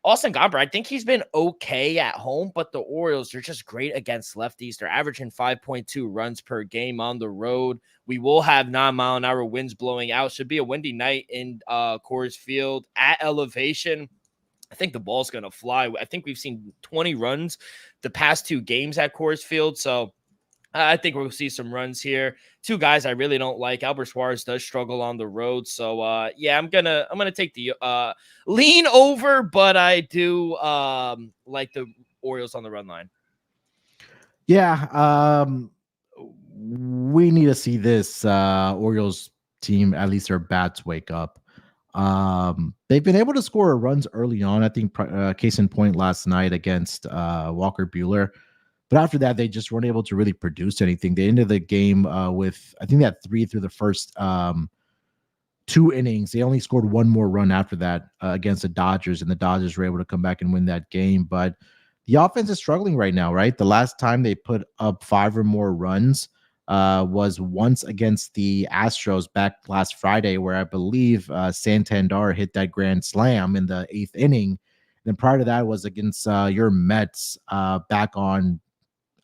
Austin Gomber, I think he's been okay at home, but the Orioles are just great against lefties. They're averaging 5.2 runs per game on the road. We will have 9-mile-an-hour winds blowing out. Should be a windy night in Coors Field at elevation. I think the ball's going to fly. I think we've seen 20 runs the past 2 games at Coors Field, so I think we'll see some runs here. 2 guys I really don't like. Albert Suarez does struggle on the road. So I'm gonna take the lean over, but I do like the Orioles on the run line. Yeah, we need to see this Orioles team, at least their bats, wake up. They've been able to score runs early on. I think case in point last night against Walker Buehler. But after that, they just weren't able to really produce anything. They ended the game with, I think they had 3 through the first 2 innings. They only scored 1 more run after that against the Dodgers, and the Dodgers were able to come back and win that game. But the offense is struggling right now, right? The last time they put up 5 or more runs was once against the Astros back last Friday, where I believe Santander hit that grand slam in the 8th inning. And then prior to that was against your Mets back on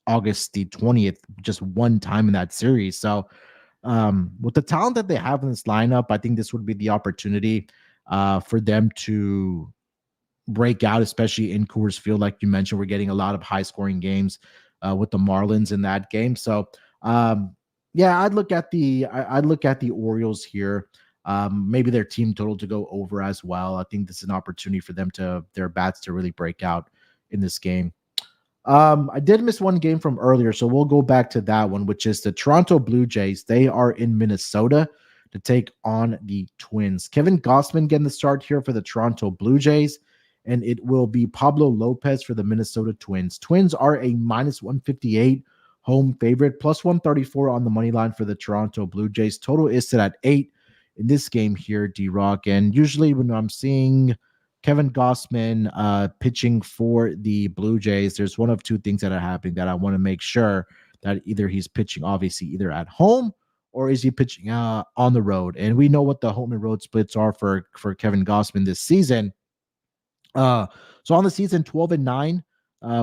August the 20th, just 1 time in that series. So with the talent that they have in this lineup, I think this would be the opportunity for them to break out, especially in Coors Field. Like you mentioned, we're getting a lot of high scoring games with the Marlins in that game. So I'd look at the Orioles here. Maybe their team total to go over as well. I think this is an opportunity for them their bats to really break out in this game. I did miss one game from earlier, so we'll go back to that one, which is the Toronto Blue Jays. They are in Minnesota to take on the Twins. Kevin Gausman getting the start here for the Toronto Blue Jays, and it will be Pablo Lopez for the Minnesota Twins. Twins are a minus 158 home favorite, plus 134 on the money line for the Toronto Blue Jays. Total is set at 8 in this game here, D-Rock. And usually when I'm seeing Kevin Gausman pitching for the Blue Jays, there's one of 2 things that are happening that I want to make sure that either he's pitching obviously either at home or is he pitching on the road. And we know what the home and road splits are for Kevin Gausman this season. So on the season, 12-9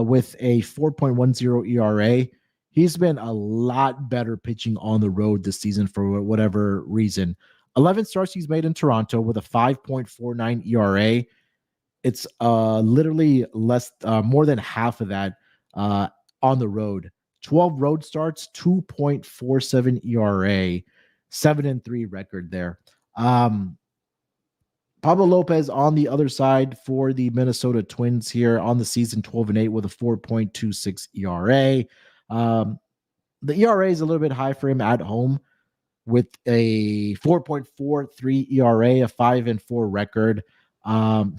with a 4.10 ERA. He's been a lot better pitching on the road this season for whatever reason. 11 starts he's made in Toronto with a 5.49 ERA. It's literally more than half of that on the road. 12 road starts, 2.47 ERA, 7-3 record there. Pablo Lopez on the other side for the Minnesota Twins here on the season, 12-8 with a 4.26 ERA. The ERA is a little bit high for him at home. with a 4.43 ERA, a 5-4 record.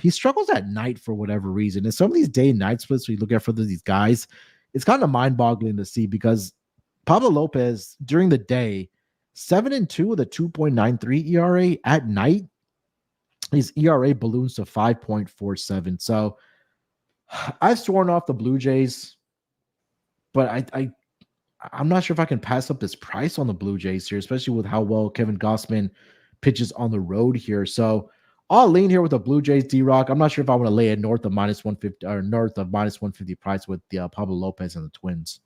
He struggles at night for whatever reason. And some of these day and night splits we look at for these guys, it's kind of mind-boggling to see because Pablo Lopez during the day, 7-2 with a 2.93 ERA. At night, his ERA balloons to 5.47. So I've sworn off the Blue Jays, but I'm not sure if I can pass up this price on the Blue Jays here, especially with how well Kevin Gausman pitches on the road here. So I'll lean here with the Blue Jays, D-Rock. I'm not sure if I want to lay it north of minus 150 or north of minus 150 price with the Pablo Lopez and the Twins.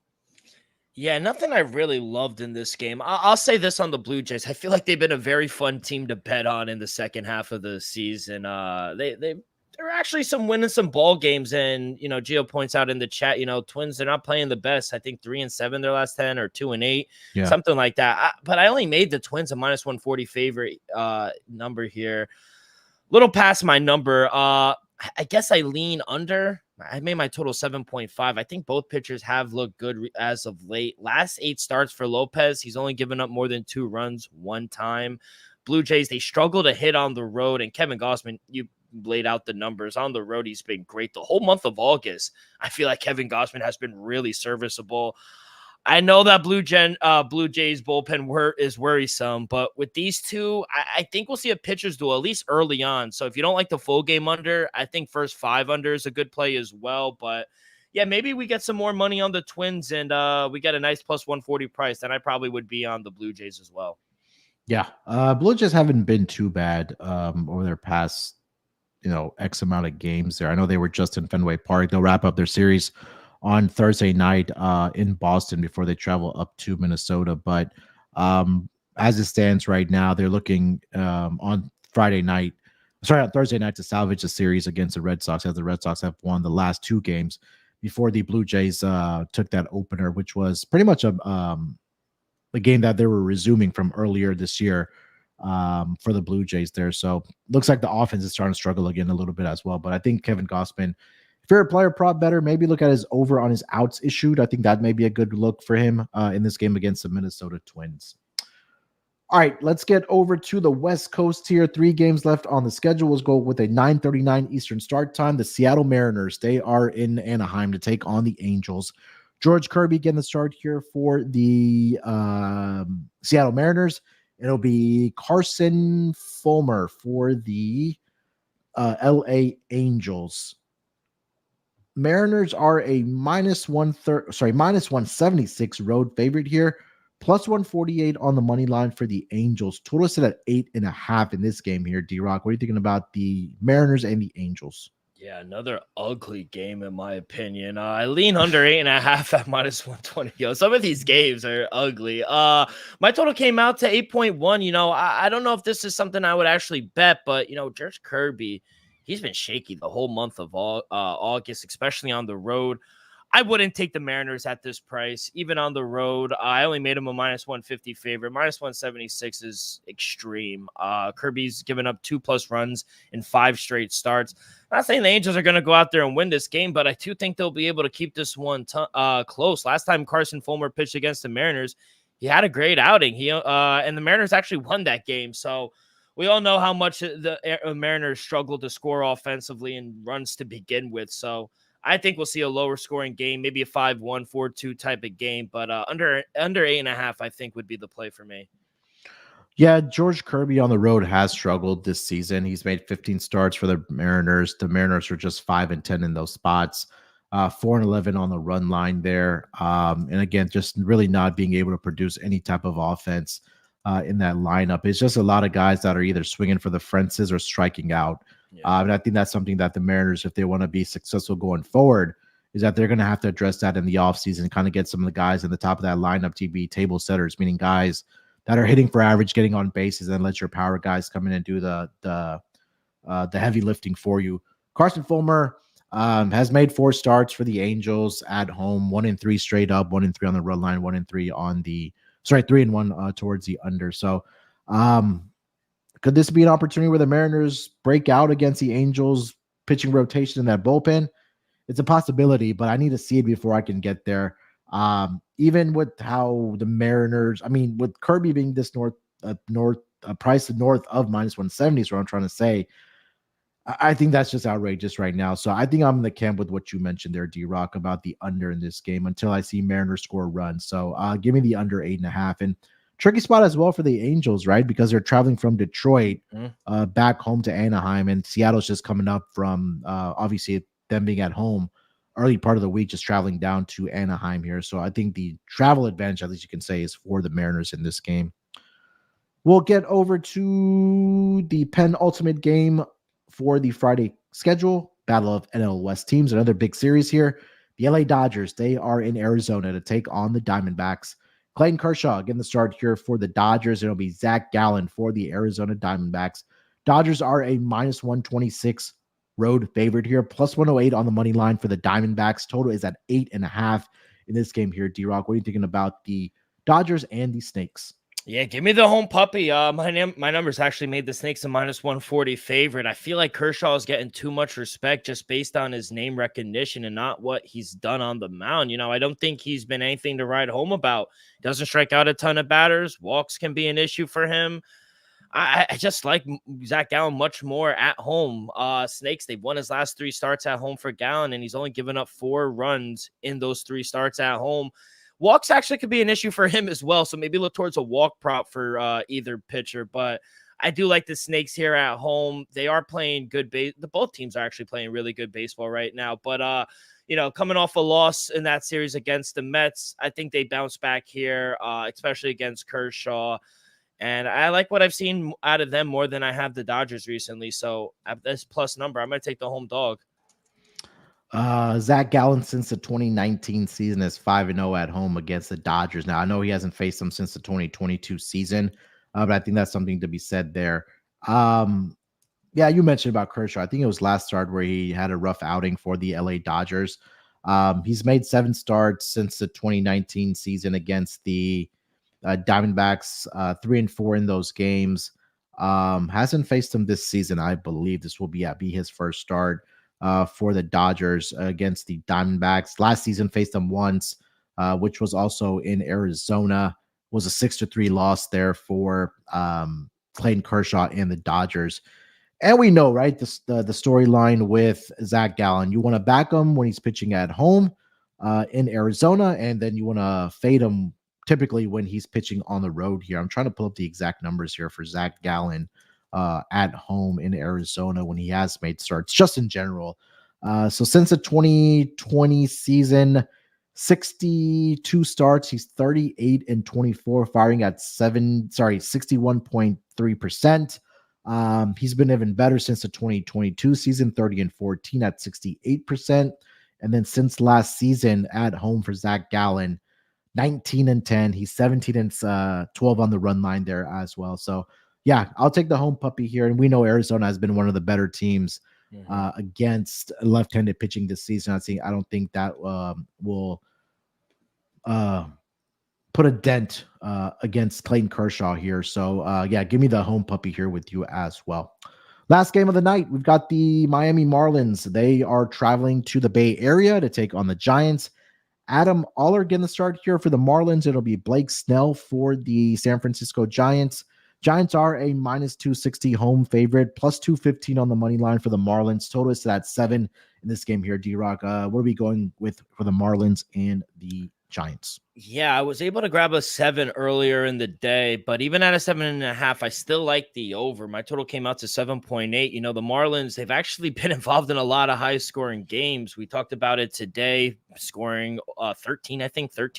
Yeah, nothing I really loved in this game. I'll say this on the Blue Jays. I feel like they've been a very fun team to bet on in the second half of the season. There are actually some winning some ball games, and Gio points out in the chat, Twins, they're not playing the best. I think 3-7 their last 10 or 2-8, something like that. But I only made the Twins a minus 140 favorite number here, little past my number. I guess I lean under. I made my total 7.5. I think both pitchers have looked good as of late. Last 8 starts for Lopez, he's only given up more than 2 runs one time. Blue Jays, they struggle to hit on the road, and Kevin Gausman, you laid out the numbers on the road. He's been great the whole month of August. I feel like Kevin Gausman has been really serviceable. I know that Blue Jays bullpen is worrisome, but with these two, I think we'll see a pitcher's duel, at least early on. So if you don't like the full game under, I think first 5 under is a good play as well. But yeah, maybe we get some more money on the Twins and we get a nice plus 140 price. Then I probably would be on the Blue Jays as well. Yeah. Blue Jays haven't been too bad over their past, X amount of games there. I know they were just in Fenway Park. They'll wrap up their series on Thursday night in Boston before they travel up to Minnesota. But as it stands right now, they're looking on Thursday night to salvage the series against the Red Sox, as the Red Sox have won the last 2 games before the Blue Jays took that opener, which was pretty much a game that they were resuming from earlier this year for the Blue Jays there. So looks like the offense is starting to struggle again a little bit as well. But I think Kevin Gausman, if you're a player prop better, maybe look at his over on his outs issued. I think that may be a good look for him in this game against the Minnesota Twins. All right, let's get over to the West Coast here. 3 games left on the schedule. We'll go with a 9:39 Eastern start time. The Seattle Mariners, they are in Anaheim to take on the Angels. George Kirby getting the start here for the Seattle Mariners. It'll be Carson Fulmer for the LA Angels. Mariners are a minus 176 road favorite here, plus 148 on the money line for the Angels. Total set at 8.5 in this game here. D-Rock, what are you thinking about the Mariners and the Angels? Yeah, another ugly game in my opinion. I lean under 8.5 at minus 120. Some of these games are ugly. My total came out to 8.1. I don't know if this is something I would actually bet, but George Kirby, he's been shaky the whole month of August, especially on the road. I wouldn't take the Mariners at this price, even on the road. I only made him a minus 150 favorite. Minus 176 is extreme. Kirby's given up 2+ runs in 5 straight starts. I'm not saying the Angels are going to go out there and win this game, but I do think they'll be able to keep this one close. Last time Carson Fulmer pitched against the Mariners, he had a great outing. And the Mariners actually won that game. So we all know how much the Mariners struggled to score offensively and runs to begin with. So I think we'll see a lower scoring game, maybe a 5-1, 4-2 type of game, but under 8.5, I think would be the play for me. Yeah, George Kirby on the road has struggled this season. He's made 15 starts for the Mariners. The Mariners are just 5-10 in those spots, 4-11 on the run line there. And again, just really not being able to produce any type of offense in that lineup. It's just a lot of guys that are either swinging for the fences or striking out. Yeah. And I think that's something that the Mariners, if they want to be successful going forward, is that they're going to have to address that in the offseason, kind of get some of the guys in the top of that lineup to be table setters, meaning guys that are hitting for average, getting on bases, and let your power guys come in and do the heavy lifting for you. Carson Fulmer has made 4 starts for the Angels at home, 1-3 straight up, 1-3 on the run line, 1-3 on the 3-1 towards the under. So could this be an opportunity where the Mariners break out against the Angels pitching rotation in that bullpen? It's a possibility, but I need to see it before I can get there. Even with how the Mariners, with Kirby being this north price north of minus 170 is what I'm trying to say. I think that's just outrageous right now. So I think I'm in the camp with what you mentioned there, D-Rock, about the under in this game until I see Mariners score a run. So give me the under 8.5. And tricky spot as well for the Angels, right? Because they're traveling from Detroit back home to Anaheim, and Seattle's just coming up from obviously them being at home early part of the week, just traveling down to Anaheim here. So I think the travel advantage, at least you can say, is for the Mariners in this game. We'll get over to the penultimate game for the Friday schedule, Battle of NL West teams, another big series here. The LA Dodgers, they are in Arizona to take on the Diamondbacks. Clayton Kershaw getting the start here for the Dodgers. It'll be Zach Gallen for the Arizona Diamondbacks. Dodgers are a minus 126 road favorite here, plus 108 on the money line for the Diamondbacks. Total is at 8.5 in this game here. D-Rock, what are you thinking about the Dodgers and the Snakes? Yeah, give me the home puppy. My numbers actually made the Snakes a minus 140 favorite. I feel like Kershaw is getting too much respect just based on his name recognition and not what he's done on the mound. You know, I don't think he's been anything to write home about. Doesn't strike out a ton of batters. Walks can be an issue for him. I just like Zach Gallen much more at home. Snakes, they've won his last 3 starts at home for Gallen, and he's only given up 4 runs in those 3 starts at home. Walks actually could be an issue for him as well, so maybe look towards a walk prop for either pitcher. But I do like the Snakes here at home. They are playing good both teams are actually playing really good baseball right now. But you know, coming off a loss in that series against the Mets, I think they bounce back here, especially against Kershaw. And I like what I've seen out of them more than I have the Dodgers recently. So at this plus number, I'm going to take the home dog. Zach Gallen since the 2019 season is 5-0 at home against the Dodgers. Now, I know he hasn't faced them since the 2022 season, but I think that's something to be said there. Yeah, you mentioned about Kershaw. I think it was last start where he had a rough outing for the LA Dodgers. He's made 7 starts since the 2019 season against the Diamondbacks, 3-4 in those games. Hasn't faced them this season. I believe this will be his first start for the Dodgers against the Diamondbacks. Last season faced them once, which was also in Arizona. Was a 6-3 loss there for Clayton Kershaw and the Dodgers. And we know, right, the storyline with Zach Gallen. You want to back him when he's pitching at home in Arizona, and then you want to fade him typically when he's pitching on the road here. I'm trying to pull up the exact numbers here for Zach Gallen at home in Arizona when he has made starts, just in general. So since the 2020 season, 62 starts, he's 38-24, firing at 61.3%. He's been even better since the 2022 season, 30-14 at 68%. And then since last season at home for Zach Gallen, 19-10. He's 17-12 on the run line there as well. So yeah, I'll take the home puppy here. And we know Arizona has been one of the better teams against left-handed pitching this season. I don't think that will put a dent against Clayton Kershaw here. So yeah, give me the home puppy here with you as well. Last game of the night, we've got the Miami Marlins. They are traveling to the Bay Area to take on the Giants. Adam Oller getting the start here for the Marlins. It'll be Blake Snell for the San Francisco Giants. Giants are a minus 260 home favorite, plus 215 on the money line for the Marlins. Total is at 7 in this game here, D-Rock. What are we going with for the Marlins and the Giants? Yeah, I was able to grab a 7 earlier in the day, but even at a 7.5, I still like the over. My total came out to 7.8. You know, the Marlins, they've actually been involved in a lot of high scoring games. We talked about it today, scoring 13,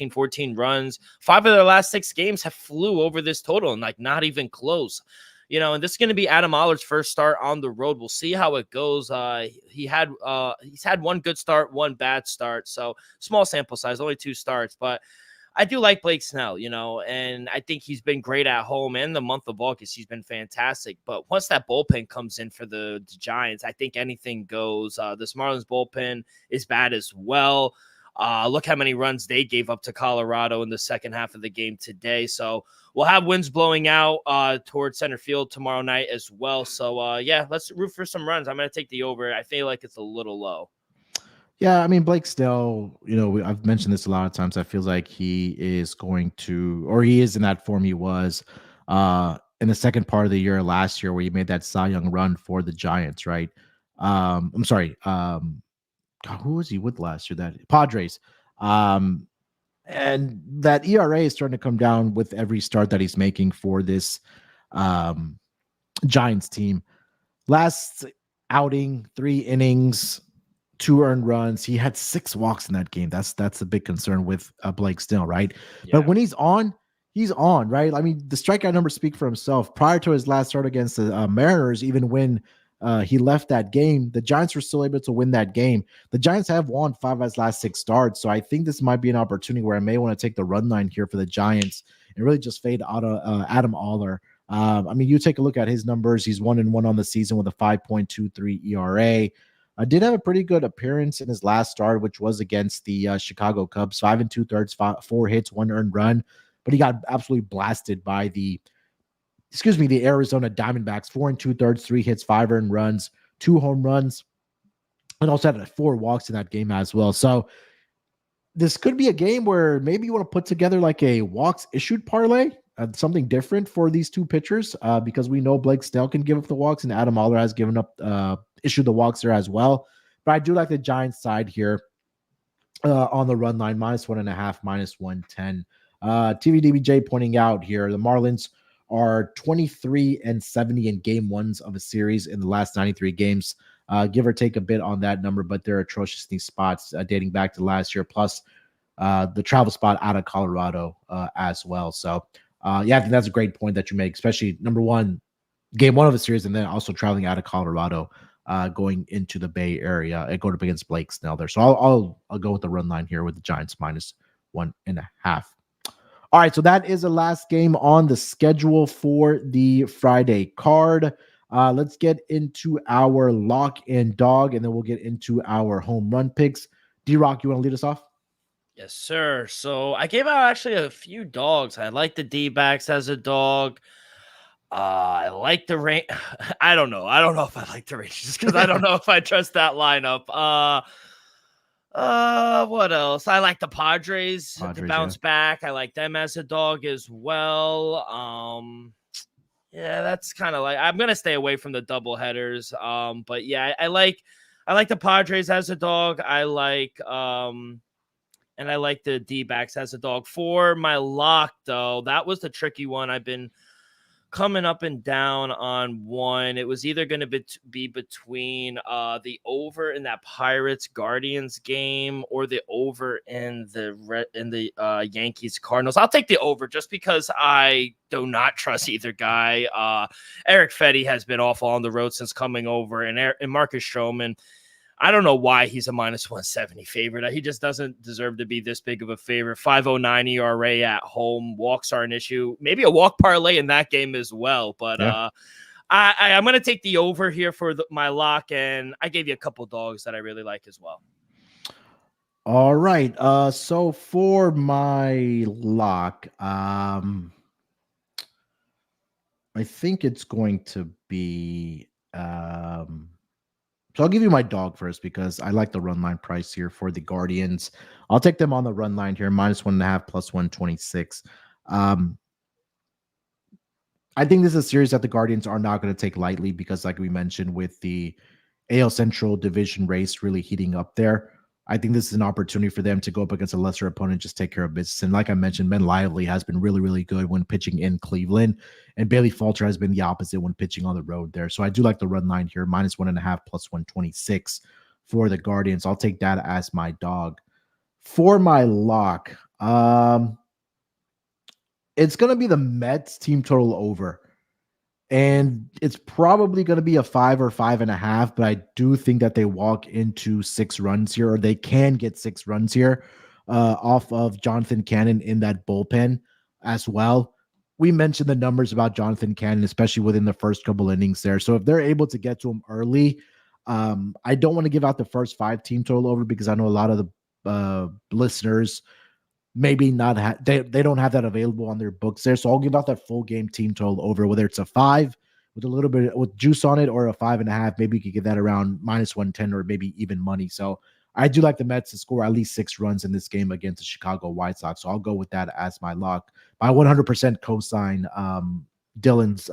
14 runs. 5 of their last 6 games have flew over this total and like not even close. You know, and this is going to be Adam Oller's first start on the road. We'll see how it goes. He's had 1 good start, 1 bad start. So small sample size, only 2 starts, but I do like Blake Snell, you know, and I think he's been great at home. And the month of August, he's been fantastic. But once that bullpen comes in for the Giants, I think anything goes. This Marlins bullpen is bad as well. Look how many runs they gave up to Colorado in the second half of the game today. So we'll have winds blowing out towards center field tomorrow night as well. So, yeah, let's root for some runs. I'm going to take the over. I feel like it's a little low. Yeah, I mean, Blake Snell, you know, I've mentioned this a lot of times. I feel like he is going to, or he is in that form he was in the second part of the year last year where he made that Cy Young run for the Giants, right? I'm sorry. God, who was he with last year? That Padres. And that ERA is starting to come down with every start that he's making for this Giants team. Last outing, 3 innings, 2 earned runs. He had 6 walks in that game. That's a big concern with Blake Snell, right? Yeah. But when he's on, right? I mean, the strikeout numbers speak for himself. Prior to his last start against the Mariners, even when he left that game, the Giants were still able to win that game. The Giants have won 5 of his last 6 starts, so I think this might be an opportunity where I may want to take the run line here for the Giants and really just fade out of Adam Oller. I mean, you take a look at his numbers. He's 1-1 on the season with a 5.23 ERA. Did have a pretty good appearance in his last start, which was against the Chicago Cubs. 5 2/3, 4 hits, 1 earned run. But he got absolutely blasted by the Arizona Diamondbacks. 4 2/3, 3 hits, 5 earned runs, 2 home runs, and also had 4 walks in that game as well. So this could be a game where maybe you want to put together like a walks issued parlay, something different for these 2 pitchers, because we know Blake Snell can give up the walks and Adam Oller has given up issued the walks there as well. But I do like the Giants side here on the run line, -1.5, -110. TVDBJ pointing out here, the Marlins are 23-70 in game 1s of a series in the last 93 games. Give or take a bit on that number, but they're atrocious in these spots dating back to last year, plus the travel spot out of Colorado as well. So, yeah, I think that's a great point that you make, especially number 1, game 1 of a series, and then also traveling out of Colorado, going into the Bay Area and going up against Blake Snell there. So I'll go with the run line here with the Giants -1.5. All right, so that is the last game on the schedule for the Friday card. Let's get into our lock and dog, and then we'll get into our home run picks. D-Rock, you want to lead us off? Yes, sir. So I gave out actually a few dogs. I like the D-backs as a dog. I like the range. I don't know. I don't know if I like the Rangers because I don't know if I trust that lineup. What else? I like the Padres to bounce back. I like them as a dog as well. Yeah, that's kind of like, I'm gonna stay away from the double headers. But yeah, I like the Padres as a dog. And I like the D-backs as a dog. For my lock, though, that was the tricky one. I've been coming up and down on one. It was either going to be between the over in that Pirates Guardians game or the over in the Yankees Cardinals. I'll take the over just because I do not trust either guy. Eric Fetty has been awful on the road since coming over, and Marcus Stroman, I don't know why he's a -170 favorite. He just doesn't deserve to be this big of a favorite. 5.09 ERA at home. Walks are an issue. Maybe a walk parlay in that game as well. But yeah. I'm going to take the over here for my lock, and I gave you a couple dogs that I really like as well. All right. So for my lock, I think it's going to be so I'll give you my dog first because I like the run line price here for the Guardians. I'll take them on the run line here, -1.5, +126. I think this is a series that the Guardians are not going to take lightly because, like we mentioned, with the AL Central division race really heating up there, I think this is an opportunity for them to go up against a lesser opponent, just take care of business. And like I mentioned, Ben Lively has been really, really good when pitching in Cleveland, and Bailey Falter has been the opposite when pitching on the road there. So I do like the run line here, -1.5, +126 for the Guardians. I'll take that as my dog. For my lock, it's going to be the Mets team total over. And it's probably going to be a 5 or 5.5, but I do think that they walk into 6 runs here, or they can get 6 runs here off of Jonathan Cannon in that bullpen as well. We mentioned the numbers about Jonathan Cannon, especially within the first couple innings there. So if they're able to get to him early, I don't want to give out the first 5 team total over because I know a lot of the listeners maybe not they don't have that available on their books there. So I'll give out that full game team total over, whether it's a 5 with a little bit with juice on it or a 5.5. Maybe you could get that around -110 or maybe even money. So I do like the Mets to score at least 6 runs in this game against the Chicago White Sox. So I'll go with that as my lock. I 100% co-sign Dylan's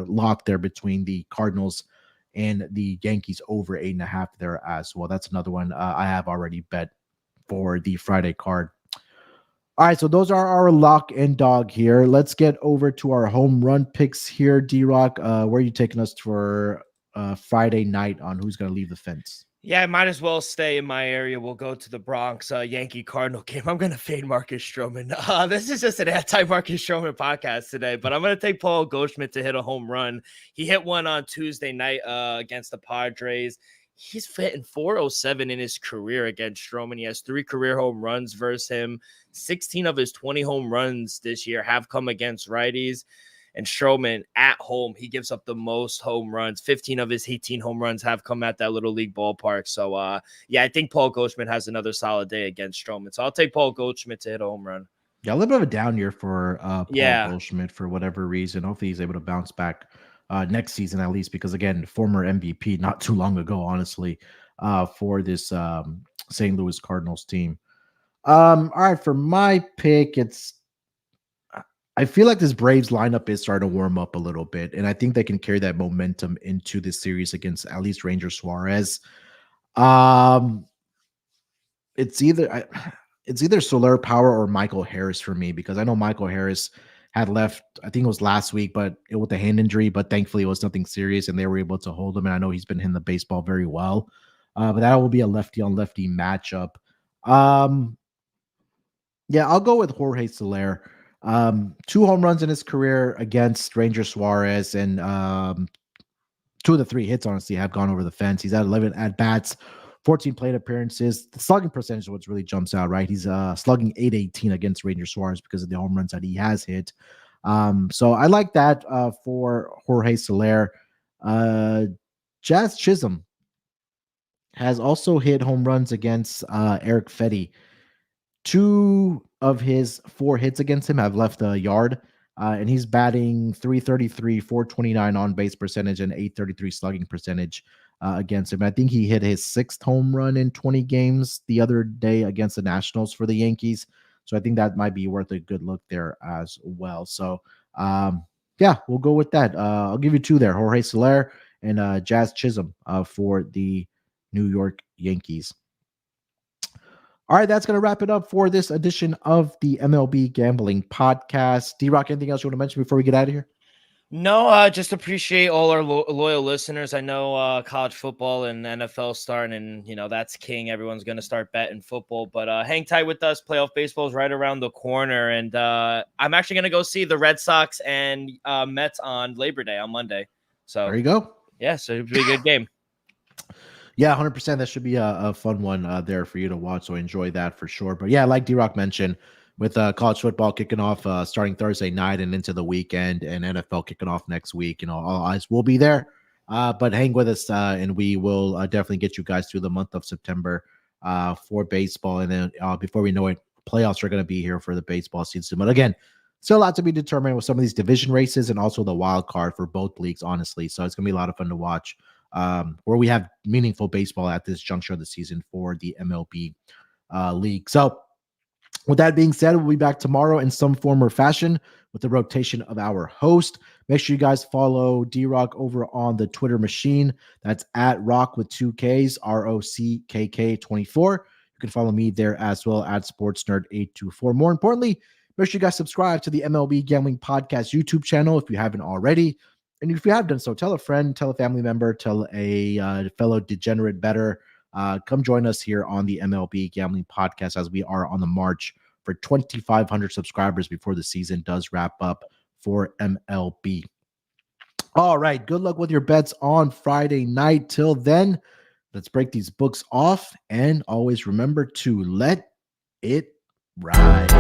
lock there between the Cardinals and the Yankees over 8.5 there as well. That's another one I have already bet for the Friday card. All right, so those are our lock and dog here. Let's get over to our home run picks here. D-Rock, where are you taking us for Friday night on who's going to leave the fence? Yeah, I might as well stay in my area. We'll go to the Bronx Yankee Cardinal game. I'm going to fade Marcus Stroman. This is just an anti-Marcus Stroman podcast today, but I'm going to take Paul Goldschmidt to hit a home run. He hit one on Tuesday night against the Padres. He's hitting 407 in his career against Stroman. He has 3 career home runs versus him. 16 of his 20 home runs this year have come against righties. And Stroman at home, he gives up the most home runs. 15 of his 18 home runs have come at that Little League ballpark. So, yeah, I think Paul Goldschmidt has another solid day against Stroman. So I'll take Paul Goldschmidt to hit a home run. Yeah, a little bit of a down year for Paul Goldschmidt for whatever reason. Hopefully he's able to bounce back next season at least because, again, former MVP not too long ago, honestly, for this St. Louis Cardinals team. All right, for my pick, I feel like this Braves lineup is starting to warm up a little bit, and I think they can carry that momentum into this series against at least Ranger Suarez. It's either Soler Power or Michael Harris for me because I know Michael Harris had left, I think it was last week, but with a hand injury, but thankfully it was nothing serious, and they were able to hold him, and I know he's been hitting the baseball very well. But that will be a lefty-on-lefty matchup. Yeah, I'll go with Jorge Soler. 2 home runs in his career against Ranger Suarez, and 2 of the 3 hits, honestly, have gone over the fence. He's had 11 at-bats, 14 plate appearances. The slugging percentage is what really jumps out, right? He's slugging .818 against Ranger Suarez because of the home runs that he has hit. So I like that for Jorge Soler. Jazz Chisholm has also hit home runs against Eric Fetty. 2 of his 4 hits against him have left the yard, and he's batting .333, .429 on base percentage, and .833 slugging percentage against him. I think he hit his 6th home run in 20 games the other day against the Nationals for the Yankees. So I think that might be worth a good look there as well. So, yeah, we'll go with that. I'll give you 2 there, Jorge Soler and Jazz Chisholm for the New York Yankees. All right, that's going to wrap it up for this edition of the MLB Gambling Podcast. D-Rock, anything else you want to mention before we get out of here? No, just appreciate all our loyal listeners. I know college football and NFL starting, and, that's king. Everyone's going to start betting football. But hang tight with us. Playoff baseball is right around the corner. And I'm actually going to go see the Red Sox and Mets on Labor Day on Monday. So there you go. Yeah, so it'll be a good game. Yeah, 100%. That should be a fun one there for you to watch. So enjoy that for sure. But yeah, like D-Rock mentioned, with college football kicking off starting Thursday night and into the weekend, and NFL kicking off next week, all eyes will be there. But hang with us, and we will definitely get you guys through the month of September for baseball. And then before we know it, playoffs are going to be here for the baseball season. But again, still a lot to be determined with some of these division races and also the wild card for both leagues, honestly. So it's going to be a lot of fun to watch. Where we have meaningful baseball at this juncture of the season for the MLB league. So with that being said, we'll be back tomorrow in some form or fashion with the rotation of our host. Make sure you guys follow D-Rock over on the Twitter machine. That's at Rock with 2 Ks, ROCKK24. You can follow me there as well at SportsNerd824. More importantly, make sure you guys subscribe to the MLB Gambling Podcast YouTube channel if you haven't already. And if you have done so, tell a friend, tell a family member, tell a fellow degenerate bettor. Come join us here on the MLB Gambling Podcast as we are on the march for 2,500 subscribers before the season does wrap up for MLB. All right, good luck with your bets on Friday night. Till then, let's break these books off and always remember to let it ride.